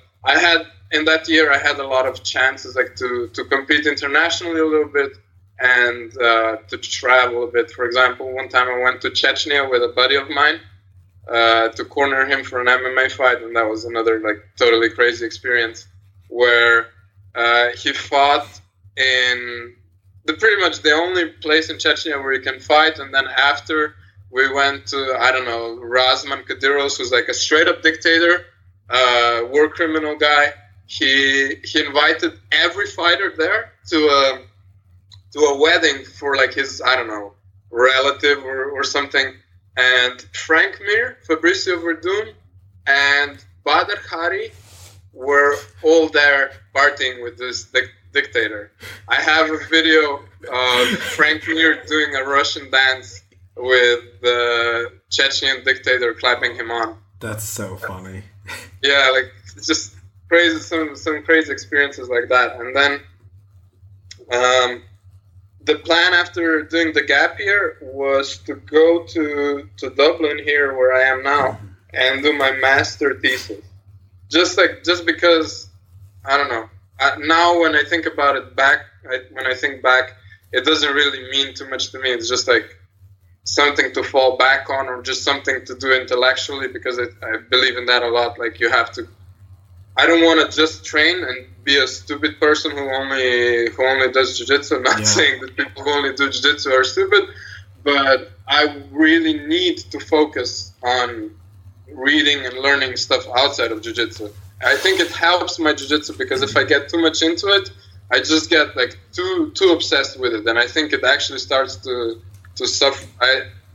in that year, I had a lot of chances, like to compete internationally a little bit, and to travel a bit. For example, one time I went to Chechnya with a buddy of mine to corner him for an MMA fight, and that was another like totally crazy experience, where he fought in pretty much the only place in Chechnya where you can fight. And then after, we went to, Razman Kadyrov's, who's like a straight-up dictator, war criminal guy. He invited every fighter there to a wedding for like his, relative or something. And Frank Mir, Fabricio Verdun, and Badr Hari were all there partying with this dictator. I have a video of Frank Mir doing a Russian dance with the Chechen dictator clapping him on. That's so funny. Yeah, like it's just crazy, some crazy experiences like that. And then the plan after doing the gap year was to go to Dublin here, where I am now, and do my master thesis. Just because, I don't know. Now when I think about it back, it doesn't really mean too much to me. It's just like something to fall back on, or just something to do intellectually, because I believe in that a lot. Like you have to. I don't want to just train and be a stupid person who only does jiu-jitsu. I'm not saying that people who only do jiu-jitsu are stupid, but I really need to focus on reading and learning stuff outside of jiu-jitsu. I think it helps my jiu-jitsu, because if I get too much into it, I just get like too obsessed with it, and I think it actually starts to suffer.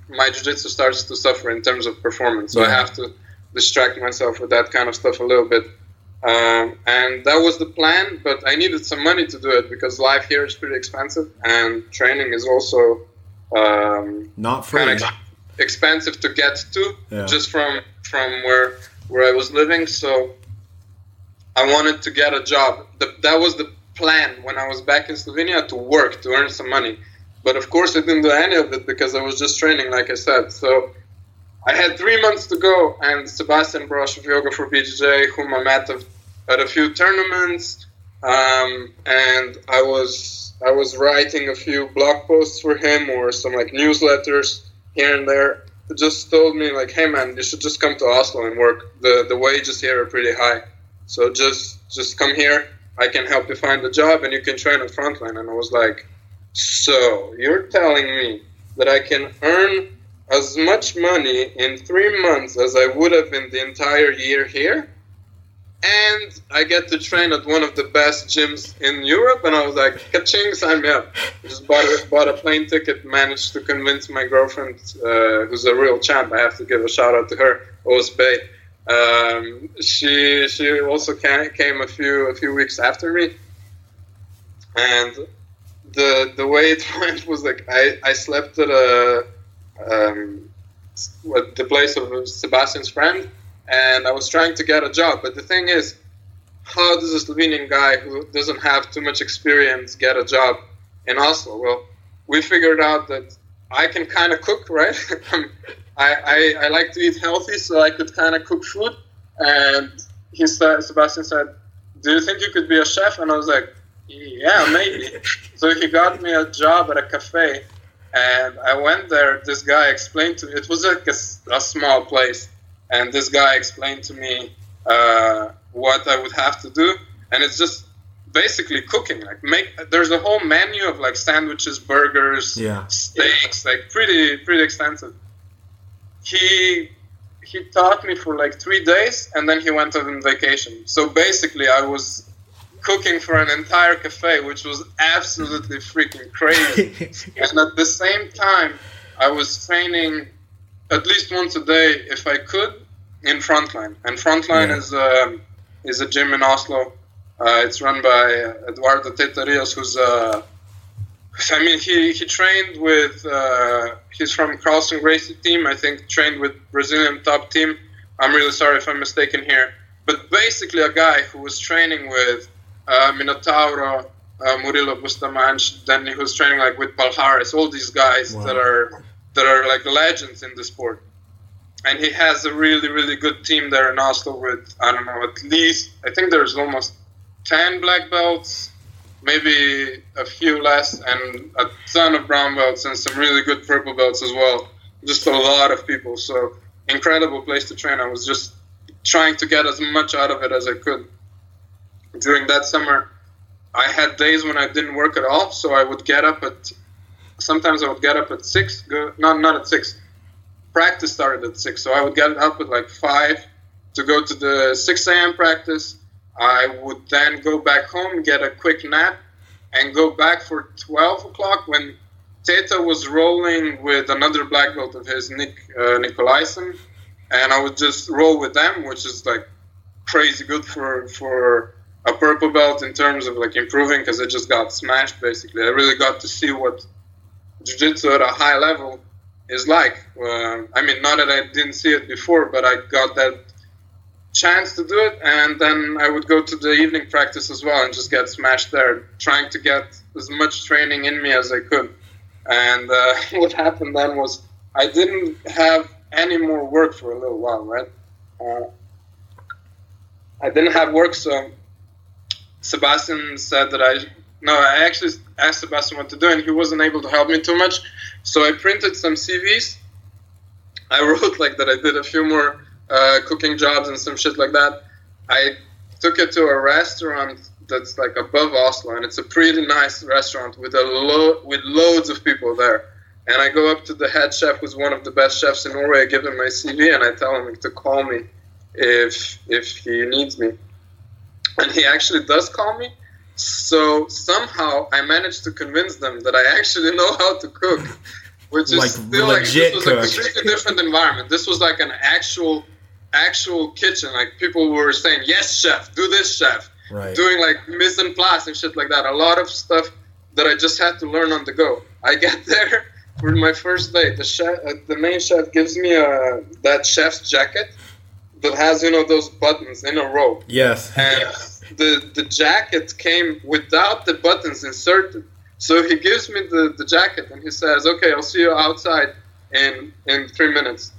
My jiu-jitsu starts to suffer in terms of performance, so I have to distract myself with that kind of stuff a little bit. And that was the plan, but I needed some money to do it, because life here is pretty expensive, and training is also not free. Kind of expensive to get to, just from where I was living. So I wanted to get a job. That was the plan when I was back in Slovenia, to work, to earn some money. But of course I didn't do any of it, because I was just training, like I said. So I had 3 months to go, and Sebastian Brosh of Yoga for BJJ, whom I met at a few tournaments, and I was writing a few blog posts for him, or some like newsletters here and there. He just told me like, hey man, you should just come to Oslo and work. The wages here are pretty high, so just come here. I can help you find a job, and you can train at Frontline. And I was like, so you're telling me that I can earn as much money in 3 months as I would have in the entire year here? and I get to train at one of the best gyms in Europe. And I was like, ka-ching, sign me up. Just bought a plane ticket, managed to convince my girlfriend, who's a real champ. I have to give a shout out to her, Oz Bay. She also came a few weeks after me. And the way it went was like I slept at the place of Sebastian's friend, and I was trying to get a job. But the thing is, how does a Slovenian guy who doesn't have too much experience get a job in Oslo? Well, we figured out that I can kind of cook, right? I like to eat healthy, so I could kind of cook food. And Sebastian said, "Do you think you could be a chef?" And I was like, "Yeah, maybe." So he got me a job at a cafe, and I went there. This guy explained to me, it was like a small place, and this guy explained to me what I would have to do, and it's just basically cooking. Like there's a whole menu of like sandwiches, burgers, steaks, like pretty extensive. He taught me for like 3 days, and then he went on vacation. So basically, I was cooking for an entire cafe, which was absolutely freaking crazy. And at the same time, I was training at least once a day, if I could, in Frontline. And Frontline is a gym in Oslo. It's run by Eduardo Tetarios, who's he trained with, he's from Carlson Gracie team, I think, trained with Brazilian top team. I'm really sorry if I'm mistaken here. But basically a guy who was training with Minotauro, Murilo Bustamante, then he was training like with Polaris, all these guys that are like legends in the sport. And he has a really, really good team there in Oslo with, I don't know, at least, I think there's almost 10 black belts, maybe a few less, and a ton of brown belts and some really good purple belts as well. Just a lot of people. So incredible place to train. I was just trying to get as much out of it as I could. During that summer, I had days when I didn't work at all, so I would get up sometimes I would get up at 6, not at 6. Practice started at 6, so I would get up at like 5 to go to the 6 a.m. practice. I would then go back home, get a quick nap, and go back for 12 o'clock when Teta was rolling with another black belt of his, Nick Nicolaisen, and I would just roll with them, which is like crazy good for a purple belt in terms of like improving, because I just got smashed basically. I really got to see what jiu-jitsu at a high level is like. Not that I didn't see it before, but I got that chance to do it, and then I would go to the evening practice as well and just get smashed there, trying to get as much training in me as I could. And what happened then was I didn't have any more work for a little while, right? I didn't have work, so Sebastian said that I actually asked Sebastian what to do, and he wasn't able to help me too much. So I printed some CVs. I wrote like that I did a few more cooking jobs and some shit like that. I took it to a restaurant that's like above Oslo, and it's a pretty nice restaurant with loads of people there. And I go up to the head chef, who's one of the best chefs in Norway. I give him my CV, and I tell him to call me if he needs me. And he actually does call me. So somehow I managed to convince them that I actually know how to cook, which is like still legit like, this was a completely different environment. This was like an actual kitchen. Like people were saying, "Yes, chef, do this, chef." Right. Doing like mise en place and shit like that. A lot of stuff that I just had to learn on the go. I get there for my first day. The main chef gives me that chef's jacket that has, those buttons in a row. Yes. And the jacket came without the buttons inserted. So he gives me the jacket and he says, "Okay, I'll see you outside in 3 minutes."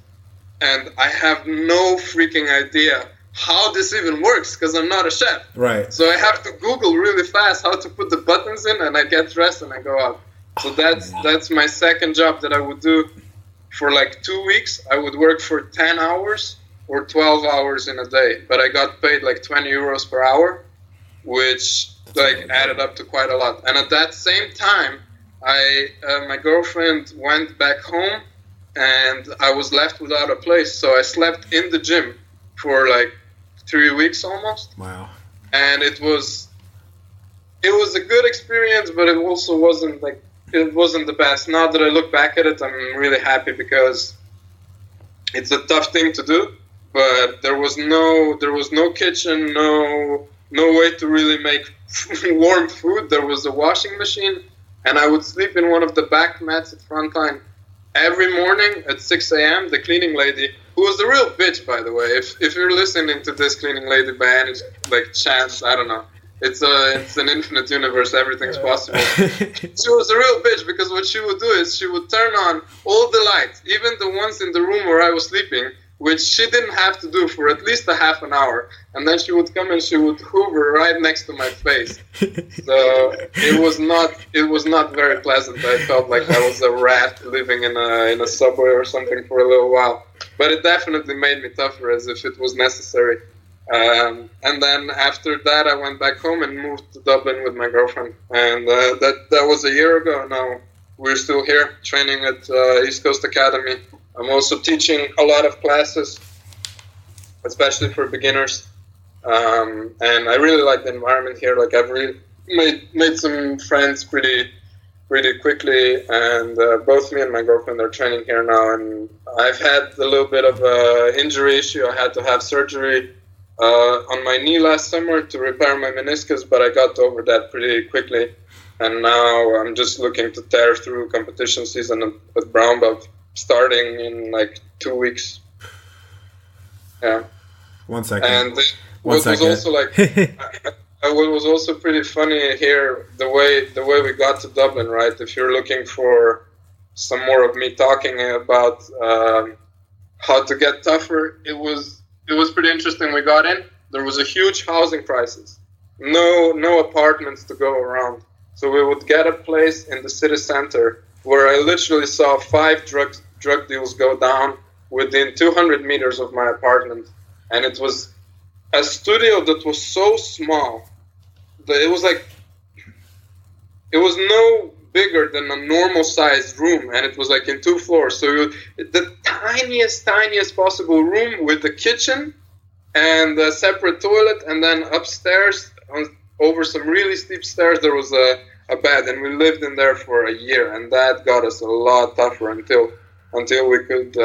And I have no freaking idea how this even works because I'm not a chef. Right. So I have to Google really fast how to put the buttons in, and I get dressed and I go out. So that's my second job that I would do for like 2 weeks. I would work for 10 hours or 12 hours in a day, but I got paid like 20 euros per hour, which like added up to quite a lot. And at that same time, my girlfriend went back home and I was left without a place. So I slept in the gym for like 3 weeks almost. Wow. And it was a good experience, but it also wasn't the best. Now that I look back at it, I'm really happy because it's a tough thing to do, but there was no kitchen, no way to really make warm food. There was a washing machine, and I would sleep in one of the back mats at Frontline every morning at 6 a.m. The cleaning lady, who was a real bitch, by the way. If you're listening to this cleaning lady by any chance, I don't know. It's an infinite universe. Everything's possible. She was a real bitch because what she would do is she would turn on all the lights, even the ones in the room where I was sleeping, which she didn't have to do for at least a half an hour. And then she would come and she would hover right next to my face. So it was not very pleasant. I felt like I was a rat living in a subway or something for a little while. But it definitely made me tougher, as if it was necessary. And then after that, I went back home and moved to Dublin with my girlfriend. And that was a year ago. Now we're still here training at East Coast Academy. I'm also teaching a lot of classes, especially for beginners. And I really like the environment here. Like, I've really made some friends pretty quickly, and both me and my girlfriend are training here now. And I've had a little bit of an injury issue. I had to have surgery on my knee last summer to repair my meniscus, but I got over that pretty quickly. And now I'm just looking to tear through competition season with Brown Belt, starting in like 2 weeks. Yeah. 1 second. And what was also pretty funny here, the way we got to Dublin, right? If you're looking for some more of me talking about how to get tougher, it was pretty interesting. We got in. There was a huge housing crisis. No apartments to go around. So we would get a place in the city center where I literally saw 5 drug deals go down within 200 meters of my apartment. And it was a studio that was so small that it was no bigger than a normal sized room, and it was like in 2 floors. So the tiniest possible room with the kitchen and a separate toilet, and then upstairs over some really steep stairs there was a bed, and we lived in there for a year, and that got us a lot tougher until we could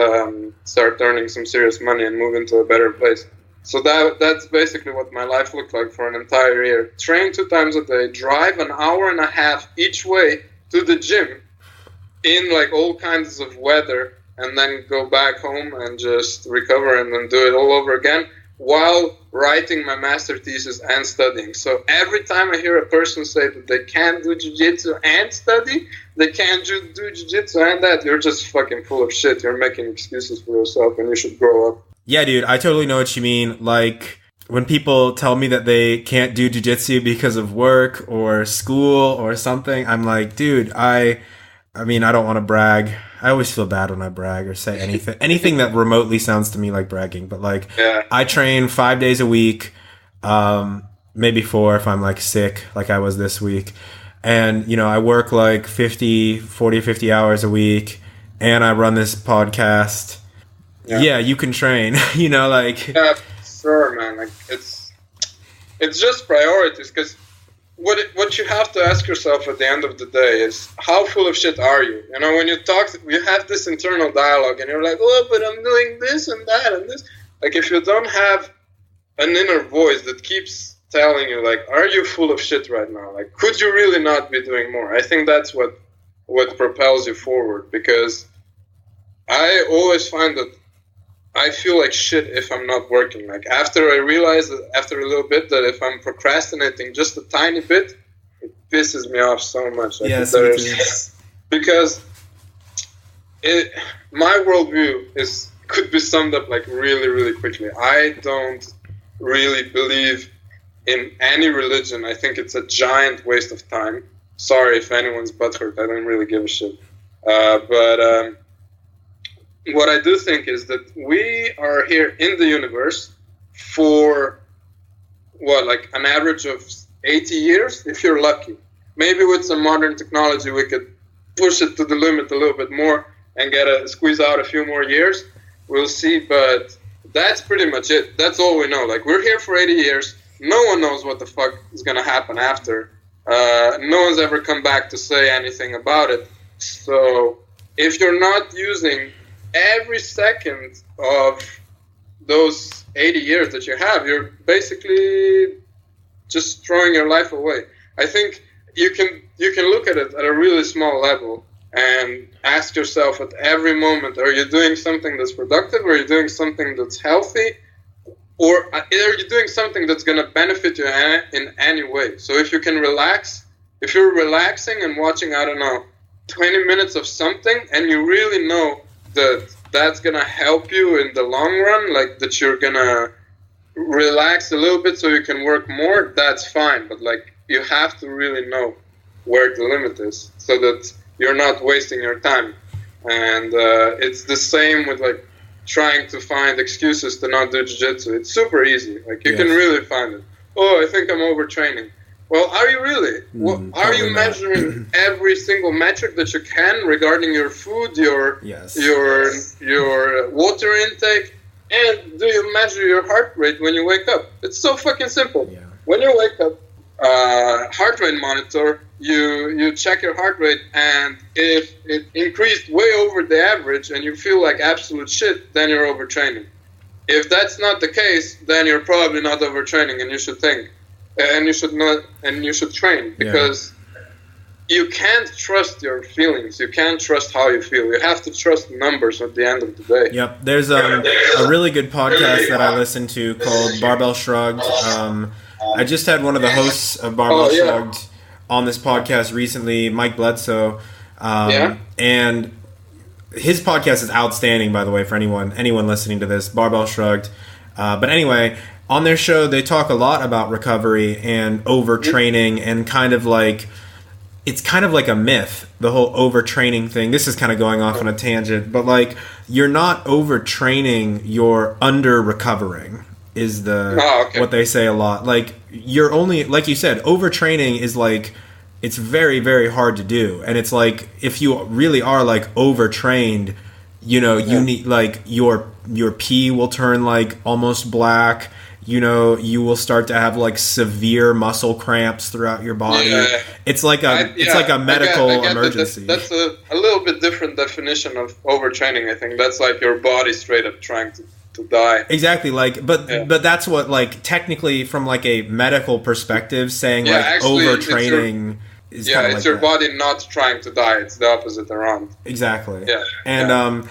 start earning some serious money and move into a better place. So that's basically what my life looked like for an entire year. Train 2 times a day, drive an hour and a half each way to the gym in like all kinds of weather, and then go back home and just recover and then do it all over again while writing my master thesis and studying. So every time I hear a person say that they can't do jiu-jitsu and study, they can't do jiu-jitsu and that, you're just fucking full of shit. You're making excuses for yourself, and you should grow up. Yeah, dude, I totally know what you mean. Like, when people tell me that they can't do jiu-jitsu because of work or school or something, I'm like, dude, I mean, I don't want to brag. I always feel bad when I brag or say anything that remotely sounds to me like bragging. But like, yeah. I train 5 days a week, maybe 4 if I'm like sick, like I was this week. And, you know, I work like 40, 50 hours a week, and I run this podcast. Yeah, you can train, you know, like. Yeah, sure, man. Like, it's just priorities, because what you have to ask yourself at the end of the day is, how full of shit are you? You know, when you have this internal dialogue, and you're like, oh, but I'm doing this and that and this. Like, if you don't have an inner voice that keeps telling you, like, are you full of shit right now? Like, could you really not be doing more? I think that's what propels you forward, because I always find that I feel like shit if I'm not working. Like, after I realize that after a little bit that if I'm procrastinating just a tiny bit, it pisses me off so much. Like, yes, because my worldview could be summed up like really, really quickly. I don't really believe in any religion. I think it's a giant waste of time. Sorry if anyone's butthurt. I don't really give a shit. But what I do think is that we are here in the universe for, like an average of 80 years, if you're lucky. Maybe with some modern technology we could push it to the limit a little bit more and squeeze out a few more years. We'll see, but that's pretty much it. That's all we know. Like, we're here for 80 years. No one knows what the fuck is going to happen after. No one's ever come back to say anything about it. So if you're not using every second of those 80 years that you have, you're basically just throwing your life away. I think you can look at it at a really small level and ask yourself at every moment, are you doing something that's productive? Are you doing something that's healthy? Or are you doing something that's going to benefit you in any way? So if you can relax, if you're relaxing and watching, 20 minutes of something, and you really know that that's going to help you in the long run, like that you're going to relax a little bit so you can work more, that's fine. But like, you have to really know where the limit is so that you're not wasting your time. And it's the same with like trying to find excuses to not do jiu-jitsu. It's super easy. Like, you can really find it. Oh, I think I'm overtraining. Well, are you really? Are you measuring every single metric that you can regarding your food, your water intake, and do you measure your heart rate when you wake up? It's so fucking simple. Yeah. When you wake up, heart rate monitor, you check your heart rate, and if it increased way over the average and you feel like absolute shit, then you're overtraining. If that's not the case, then you're probably not overtraining, and you should think. And you should not, and you should train, because you can't trust your feelings. You can't trust how you feel. You have to trust numbers at the end of the day. Yep. There's a really good podcast that I listen to called Barbell Shrugged. I just had one of the hosts of Barbell Shrugged on this podcast recently, Mike Bledsoe. And his podcast is outstanding, by the way, for anyone listening to this, Barbell Shrugged. But anyway, on their show, they talk a lot about recovery and overtraining, and kind of like, it's kind of like a myth, the whole overtraining thing. This is kind of going off on a tangent, but like, you're not overtraining, you're under-recovering is what they say a lot. Like, you're only, like you said, overtraining is like, it's very, very hard to do. And it's like, if you really are like overtrained, you need, like, your pee will turn like almost black. You will start to have like severe muscle cramps throughout your body. It's like a medical emergency. That's a little bit different definition of overtraining. I think that's like your body straight up trying to die. Exactly. Like, but that's what, like, technically from like a medical perspective, saying like actually, overtraining is kind of it's like your body not trying to die. It's the opposite around. Exactly. Yeah. And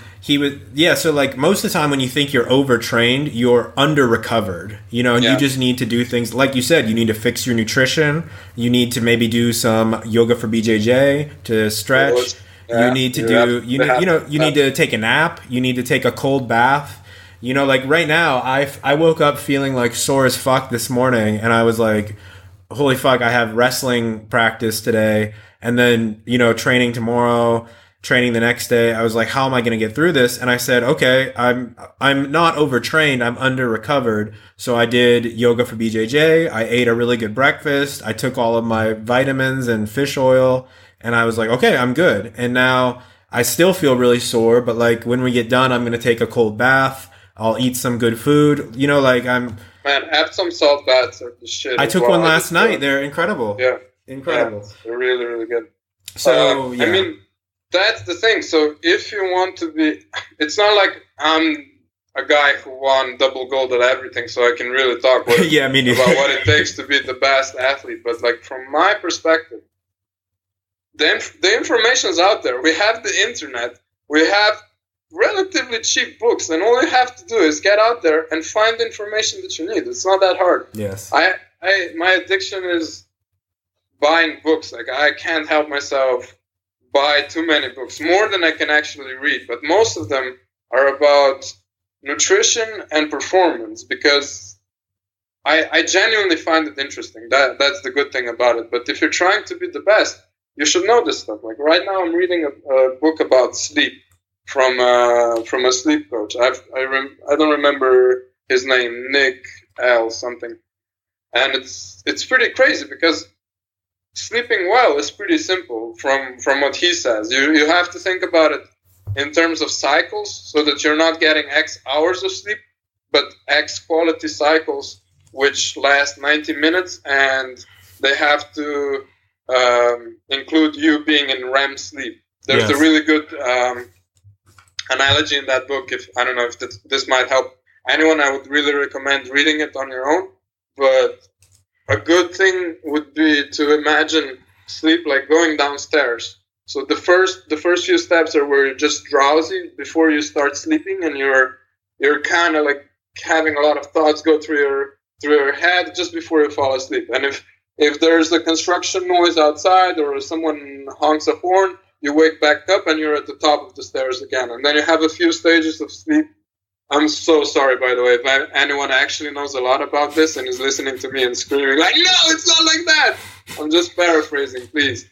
so like most of the time when you think you're overtrained, you're under-recovered, and you just need to do things, like you said, you need to fix your nutrition, you need to maybe do some yoga for BJJ to stretch, you need to you need to take a nap, you need to take a cold bath, like right now, I woke up feeling like sore as fuck this morning, and I was like, holy fuck, I have wrestling practice today, and then, training tomorrow, training the next day. I was like, how am I going to get through this? And I said, okay, I'm not overtrained, I'm under-recovered. So I did yoga for BJJ, I ate a really good breakfast, I took all of my vitamins and fish oil, and I was like, okay, I'm good. And now I still feel really sore, but like when we get done, I'm going to take a cold bath, I'll eat some good food, Man, have some salt baths or the shit. I took one last night. They're incredible. Yeah. Incredible. Yeah, they're really, really good. So, I mean, that's the thing. So if you want to be... It's not like I'm a guy who won double gold at everything, so I can really talk about what it takes to be the best athlete. But like, from my perspective, the information's out there. We have the internet. We have relatively cheap books, and all you have to do is get out there and find the information that you need. It's not that hard. Yes. My addiction is buying books. Like, I can't help myself buy too many books, more than I can actually read, but most of them are about nutrition and performance, because I genuinely find it interesting. That's the good thing about it. But if you're trying to be the best, you should know this stuff. Like right now I'm reading a book about sleep from a sleep coach. I don't remember his name, Nick L something, and it's pretty crazy because sleeping well is pretty simple from what he says. You have to think about it in terms of cycles, so that you're not getting X hours of sleep, but X quality cycles which last 90 minutes, and they have to include you being in REM sleep. There's a really good analogy in that book. If I don't know if this might help anyone, I would really recommend reading it on your own. But a good thing would be to imagine sleep like going downstairs. So the first few steps are where you're just drowsy before you start sleeping, and you're kind of like having a lot of thoughts go through your head just before you fall asleep. And if there's a construction noise outside or someone honks a horn, you wake back up and you're at the top of the stairs again. And then you have a few stages of sleep. I'm so sorry, by the way, if anyone actually knows a lot about this and is listening to me and screaming like, no, it's not like that. I'm just paraphrasing, please.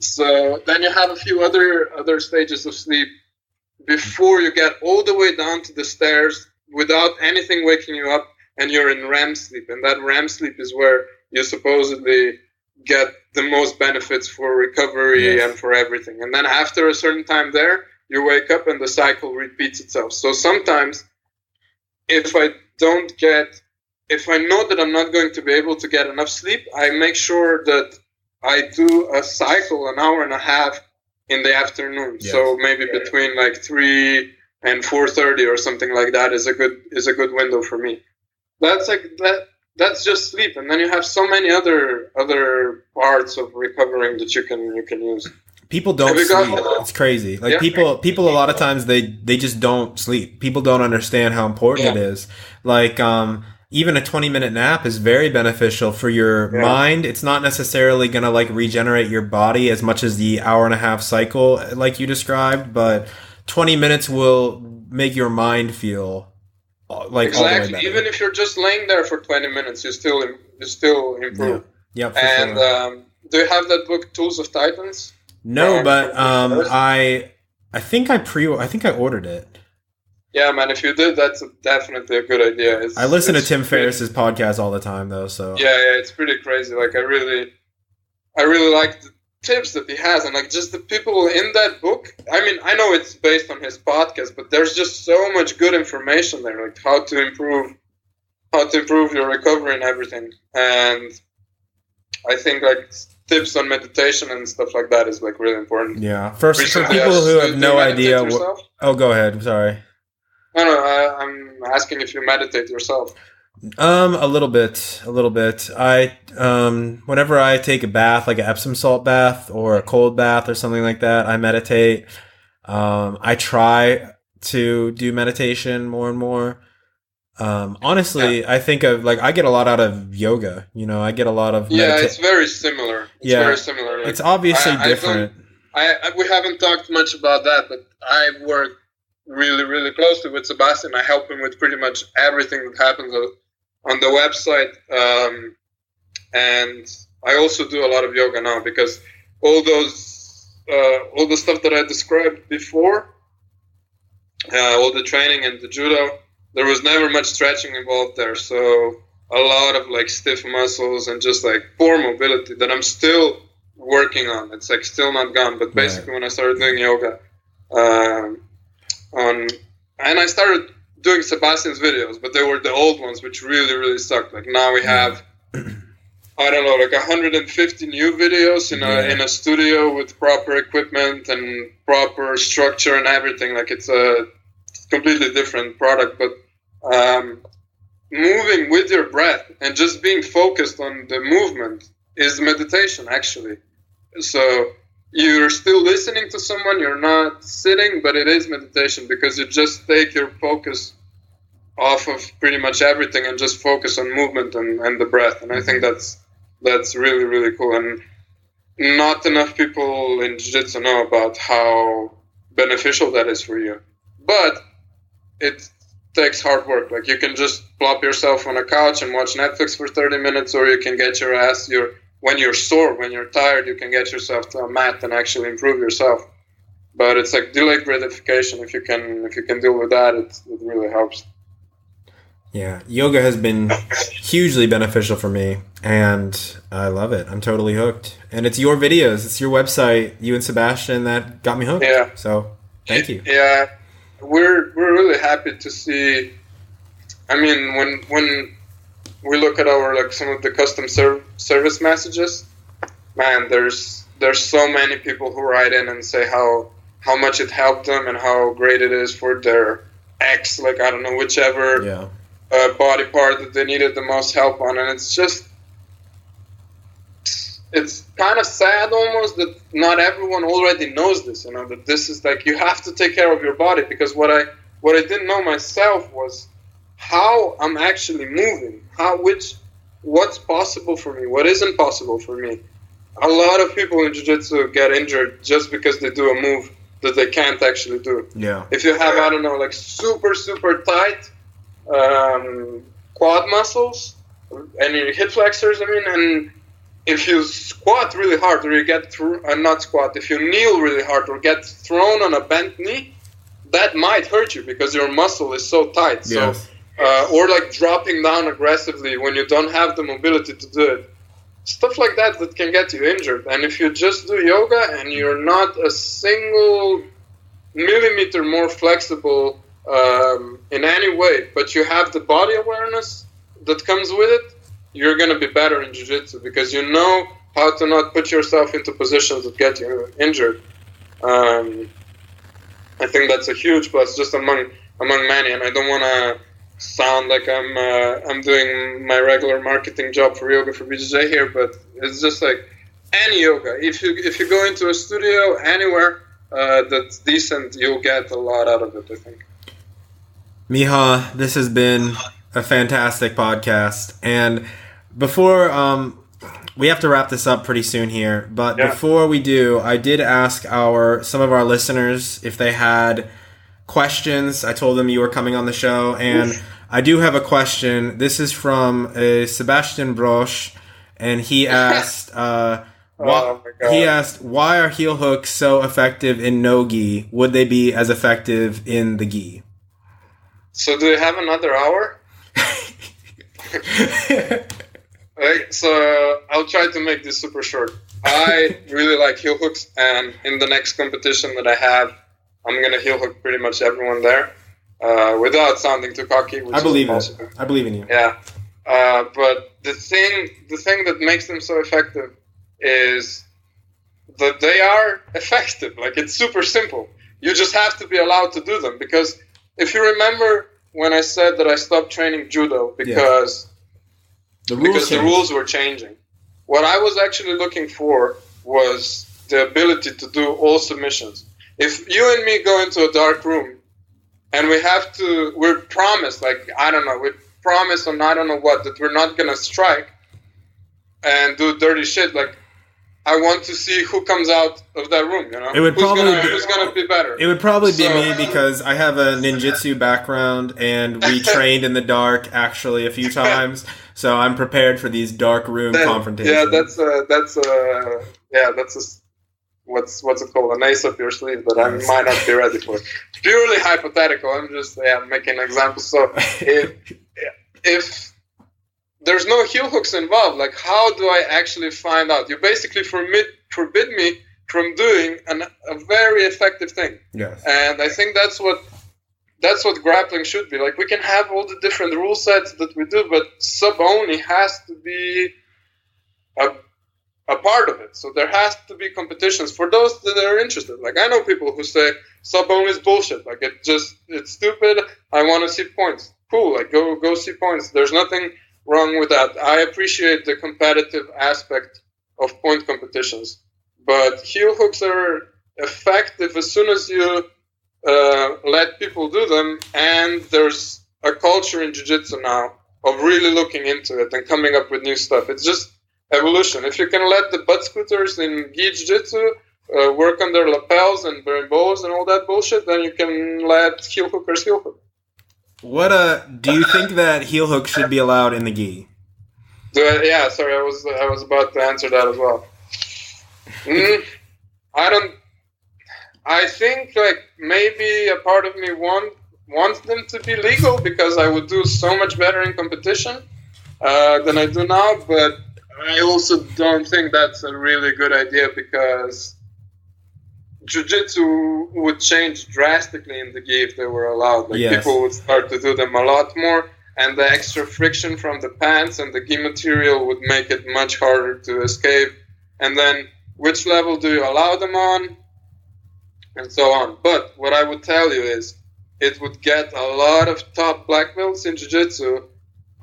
So then you have a few other stages of sleep before you get all the way down to the stairs without anything waking you up, and you're in REM sleep. And that REM sleep is where you supposedly get the most benefits for recovery and for everything. And then after a certain time there, you wake up and the cycle repeats itself. So sometimes if I know that I'm not going to be able to get enough sleep, I make sure that I do a cycle an hour and a half in the afternoon. Yes. So maybe between like 3 and 4:30 or something like that is a good window for me. That's like that. That's just sleep, and then you have so many other parts of recovering that you can use. People don't sleep. It's crazy. Like people a lot of times they just don't sleep. People don't understand how important it is. Like even a 20-minute nap is very beneficial for your mind. It's not necessarily going to like regenerate your body as much as the hour and a half cycle like you described, but 20 minutes will make your mind feel like exactly. Even if you're just laying there for 20 minutes, you still improve. Yeah. And sure. Do you have that book, Tools of Titans? No, but I think I ordered it. Yeah, man. If you did, that's definitely a good idea. I listen to Tim Ferriss's podcast all the time, though. So yeah, it's pretty crazy. Like I really like the tips that he has, and like just the people in that book. I mean, I know it's based on his podcast, but there's just so much good information there, like how to improve your recovery and everything. And I think like tips on meditation and stuff like that is like really important. Yeah, for people who have no idea. Go ahead. I'm sorry. No, I'm asking if you meditate yourself. A little bit. I whenever I take a bath, like an Epsom salt bath or a cold bath or something like that, I meditate. I try to do meditation more and more. Honestly, I think I get a lot out of yoga. You know, I get a lot of it's very similar. Very similar. Like, it's obviously different. We haven't talked much about that, but I work really, really closely with Sebastian. I help him with pretty much everything that happens on the website. And I also do a lot of yoga now because all the stuff that I described before, all the training and the judo, there was never much stretching involved there. So a lot of like stiff muscles and just like poor mobility that I'm still working on. It's like still not gone. But basically when I started doing yoga, and I started doing Sebastian's videos, but they were the old ones, which really, really sucked. Like now we have, I don't know, like 150 new videos in a studio with proper equipment and proper structure and everything. Like it's a completely different product, but moving with your breath and just being focused on the movement is meditation, actually. So you're still listening to someone, you're not sitting, but it is meditation because you just take your focus off of pretty much everything and just focus on movement and the breath. And I think that's really, really cool. And not enough people in Jiu-Jitsu know about how beneficial that is for you. But it takes hard work. Like you can just plop yourself on a couch and watch Netflix for 30 minutes, or you can get your ass, when you're sore, when you're tired, you can get yourself to a mat and actually improve yourself. But it's like delayed gratification. If you can deal with that, it really helps. Yeah, yoga has been hugely beneficial for me, and I love it. I'm totally hooked. And it's your videos, it's your website, you and Sebastian, that got me hooked. Yeah. So thank you. Yeah, we're really happy to see I mean, when we look at our like some of the custom service messages, man, there's so many people who write in and say how much it helped them and how great it is for their ex, like I don't know, whichever body part that they needed the most help on, and it's kind of sad almost that not everyone already knows this, that this is like you have to take care of your body, because what I didn't know myself was how I'm actually moving, what's possible for me, what isn't possible for me. A lot of people in jiu-jitsu get injured just because they do a move that they can't actually do. Yeah. If you have, I don't know, like super, super tight quad muscles and your hip flexors, and if you squat really hard or you get if you kneel really hard or get thrown on a bent knee, that might hurt you because your muscle is so tight. Yes. So, or like dropping down aggressively when you don't have the mobility to do it. Stuff like that can get you injured. And if you just do yoga and you're not a single millimeter more flexible in any way, but you have the body awareness that comes with it, you're going to be better in jiu-jitsu because you know how to not put yourself into positions that get you injured. I think that's a huge plus just among many, and I don't want to sound like I'm doing my regular marketing job for yoga for BJJ here, but it's just like any yoga. If you go into a studio anywhere that's decent, you'll get a lot out of it, I think. Miha, this has been a fantastic podcast, and before we have to wrap this up pretty soon here, but before we do, I did ask some of our listeners if they had questions. I told them you were coming on the show, and I do have a question. This is from Sebastian Brosch, and he asked, why are heel hooks so effective in no gi? Would they be as effective in the gi? So do you have another hour? Right, so I'll try to make this super short. I really like heel hooks, and in the next competition that I have, I'm going to heel hook pretty much everyone there, without sounding too cocky. I believe it. I believe in you. Yeah. But the thing that makes them so effective is that they are effective. Like, it's super simple. You just have to be allowed to do them. Because if you remember when I said that I stopped training judo because the rules were changing, what I was actually looking for was the ability to do all submissions. If you and me go into a dark room and we're promised, like, I don't know, we promise on I don't know what, that we're not going to strike and do dirty shit, like, I want to see who comes out of that room, It would who's gonna be better. It would probably be me because I have a ninjutsu background and we trained in the dark actually a few times, so I'm prepared for these dark room confrontations. Yeah, that's what's it called? An ace up your sleeve that I might not be ready for. Purely hypothetical. I'm just making an example. So if there's no heel hooks involved, like, how do I actually find out? You basically forbid me from doing a very effective thing. Yes. And I think that's what grappling should be. Like, we can have all the different rule sets that we do, but sub only has to be a part of it. So there has to be competitions for those that are interested. Like, I know people who say sub only is bullshit. Like, it's stupid. I want to see points. Cool. Like, go see points. There's nothing wrong with that. I appreciate the competitive aspect of point competitions, but heel hooks are effective as soon as you let people do them, and there's a culture in jiu-jitsu now of really looking into it and coming up with new stuff. It's just evolution. If you can let the butt scooters in gi jiu-jitsu work on their lapels and berimbos and all that bullshit, then you can let heel hookers heel hook. Do you think that heel hook should be allowed in the gi? Yeah, sorry, I was about to answer that as well. I think, like, maybe a part of me wants them to be legal because I would do so much better in competition than I do now, but I also don't think that's a really good idea because jiu-jitsu would change drastically in the gi if they were allowed. Like, people would start to do them a lot more. and the extra friction from the pants and the gi material would make it much harder to escape. And then which level do you allow them on, and so on. But what I would tell you is it would get a lot of top black belts in jiu-jitsu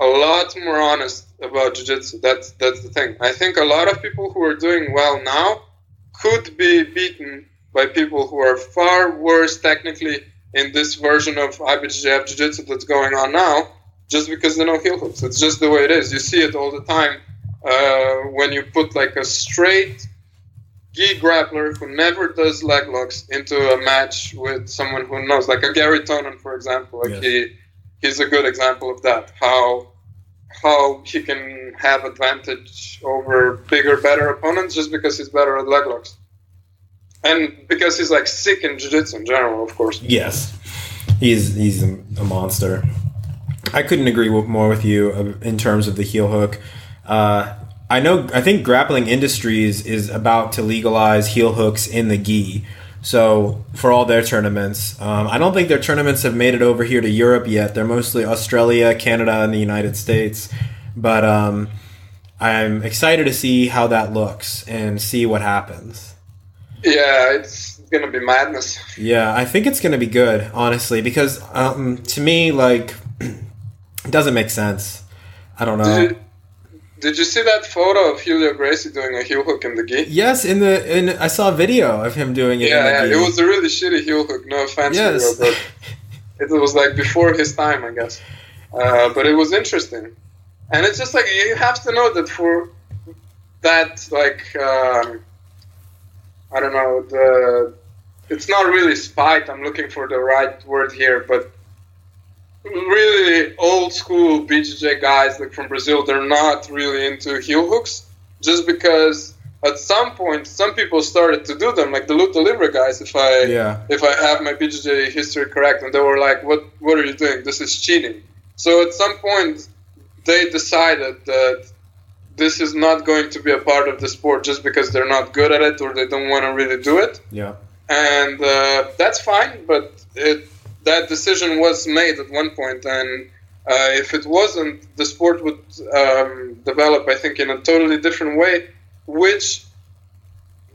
a lot more honest about jiu-jitsu. That's the thing. I think a lot of people who are doing well now could be beaten by people who are far worse technically in this version of IBJJF jiu-jitsu that's going on now, just because they know heel hooks. It's just the way it is. You see it all the time when you put like a straight gi grappler who never does leg locks into a match with someone who knows, like a Gary Tonin, for example. Like yes. He's a good example of that. How he can have advantage over bigger, better opponents just because he's better at leg locks. And because he's like sick in jiu-jitsu in general, of course. Yes, he's a monster. I couldn't agree more with you in terms of the heel hook. I think Grappling Industries is about to legalize heel hooks in the gi. So for all their tournaments, I don't think their tournaments have made it over here to Europe yet. They're mostly Australia, Canada, and the United States. But I'm excited to see how that looks and see what happens. Yeah, it's going to be madness. Yeah, I think it's going to be good, honestly, because to me, like, it doesn't make sense. I don't know. Did you see that photo of Helio Gracie doing a heel hook in the gi? Yes, I saw a video of him doing it. Yeah, it was a really shitty heel hook. No offense, yes. Helio, but it was like before his time, I guess. But it was interesting, and it's just like you have to know that for that, like, I don't know, it's not really spite. I'm looking for the right word here, but really old school BJJ guys like from Brazil, they're not really into heel hooks, just because at some point some people started to do them, like the Luta Libre guys, if I have my BJJ history correct, and they were like, what are you doing? This is cheating. So at some point they decided that this is not going to be a part of the sport just because they're not good at it or they don't want to really do it. Yeah. And that's fine, but that decision was made at one point, and if it wasn't, the sport would develop, I think, in a totally different way, which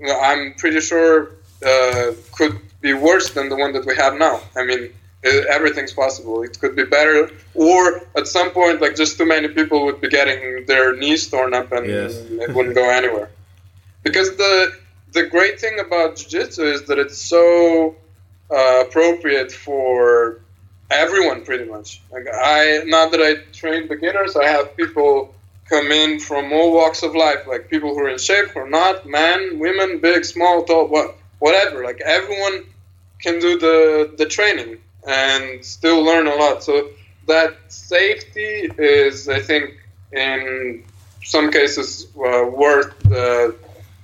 I'm pretty sure could be worse than the one that we have now. I mean, everything's possible. It could be better, or at some point, like, just too many people would be getting their knees torn up, and it wouldn't go anywhere. Because the great thing about jiu-jitsu is that it's so appropriate for everyone, pretty much. Like, now that I train beginners, I have people come in from all walks of life, like people who are in shape or not, men, women, big, small, tall, whatever. Like, everyone can do the training and still learn a lot. So that safety is, I think, in some cases worth the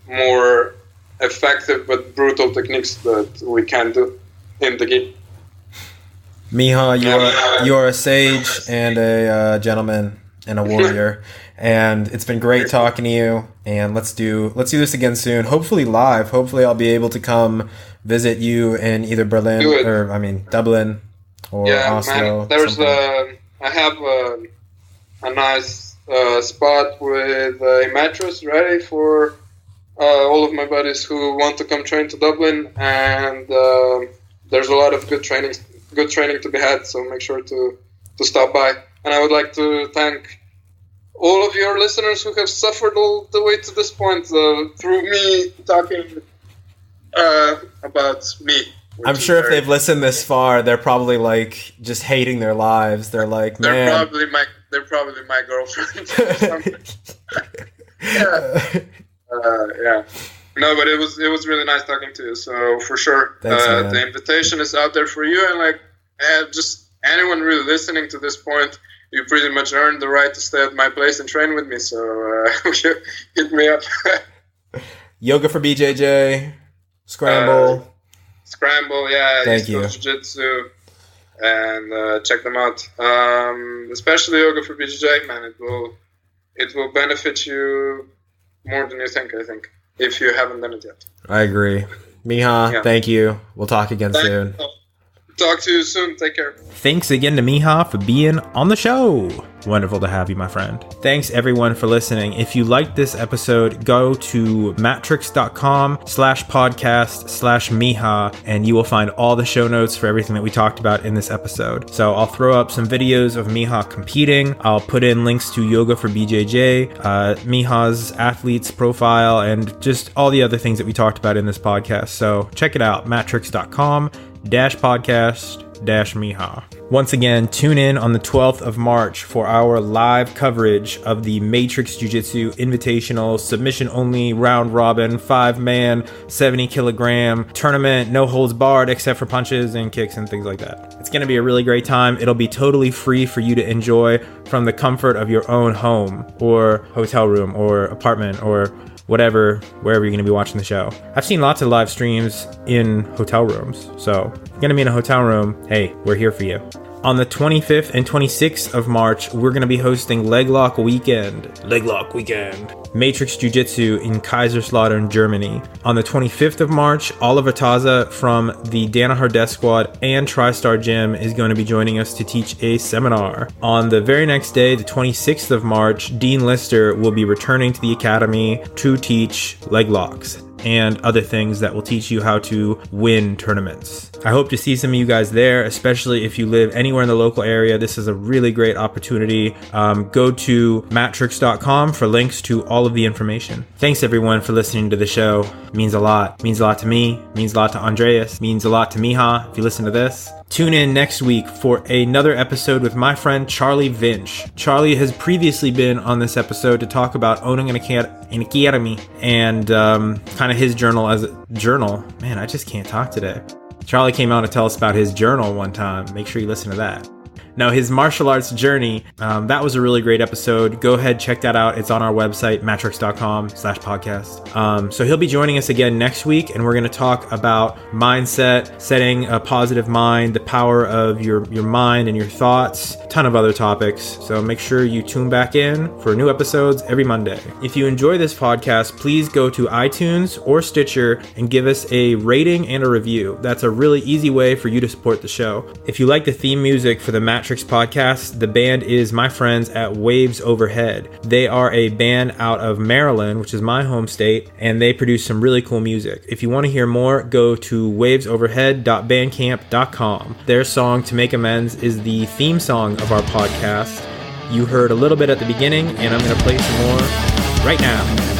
more effective but brutal techniques that we can do in the gi. Miha, you're a sage and a gentleman and a warrior, and it's been great talking to you. And let's do this again soon. Hopefully live. Hopefully I'll be able to come visit you in either Dublin or Oslo. Man, I have a nice spot with a mattress ready for all of my buddies who want to come train to Dublin, and there's a lot of good training to be had, so make sure to stop by. And I would like to thank all of your listeners who have suffered all the way to this point through me talking about me. I'm sure if they've listened this far, they're probably like just hating their lives. They're like, man, they're probably my girlfriend or something. Yeah. No, but it was really nice talking to you. So for sure, thanks, the invitation is out there for you, and like just anyone really listening to this point, you pretty much earned the right to stay at my place and train with me. So hit me up. Yoga for BJJ, Scramble. Yeah. Thank you. Jiu-Jitsu, and check them out. Especially Yoga for BJJ, man. It will benefit you more than you think, I think, if you haven't done it yet. I agree. Miha, Thank you. We'll talk again soon. Talk to you soon. Take care. Thanks again to Miha for being on the show. Wonderful to have you, my friend. Thanks everyone for listening. If you liked this episode, go to matrix.com/podcast/Miha and you will find all the show notes for everything that we talked about in this episode. So I'll throw up some videos of Miha competing. I'll put in links to Yoga for BJJ, Miha's athlete's profile, and just all the other things that we talked about in this podcast. So check it out, matrix.com/podcast-Miha. Once again, tune in on the 12th of March for our live coverage of the Matrix Jiu-Jitsu Invitational Submission Only Round Robin 5-man 70-kilogram tournament, no holds barred except for punches and kicks and things like that. It's going to be a really great time. It'll be totally free for you to enjoy from the comfort of your own home or hotel room or apartment or wherever you're going to be watching the show. I've seen lots of live streams in hotel rooms, so if you're going to be in a hotel room, hey, we're here for you. On the 25th and 26th of March, we're going to be hosting Leg Lock Weekend. Matrix Jiu-Jitsu in Kaiserslautern, Germany. On the 25th of March, Oliver Taza from the Danaher Death Squad and TriStar Gym is going to be joining us to teach a seminar. On the very next day, the 26th of March, Dean Lister will be returning to the academy to teach leg locks and other things that will teach you how to win tournaments. I hope to see some of you guys there, especially if you live anywhere in the local area. This is a really great opportunity. Go to matrix.com for links to all of the information. Thanks everyone for listening to the show. It means a lot. It means a lot to me. It means a lot to Andreas. It means a lot to Miha if you listen to this. Tune in next week for another episode with my friend Charlie Vinch. Charlie has previously been on this episode to talk about owning an academy and kind of his journal as a journal. Man, I just can't talk today. Charlie came out to tell us about his journal one time. Make sure you listen to that. Now, his martial arts journey, that was a really great episode. Go ahead, check that out. It's on our website, matrix.com/podcast. So he'll be joining us again next week, and we're going to talk about mindset, setting a positive mind, the power of your mind and your thoughts, a ton of other topics. So make sure you tune back in for new episodes every Monday. If you enjoy this podcast, please go to iTunes or Stitcher and give us a rating and a review. That's a really easy way for you to support the show. If you like the theme music for the Matrix podcast, the band is my friends at Waves Overhead. They are a band out of Maryland, which is my home state, and they produce some really cool music. If you want to hear more, go to wavesoverhead.bandcamp.com. Their song To Make Amends is the theme song of our podcast. You heard a little bit at the beginning, and I'm going to play some more right now.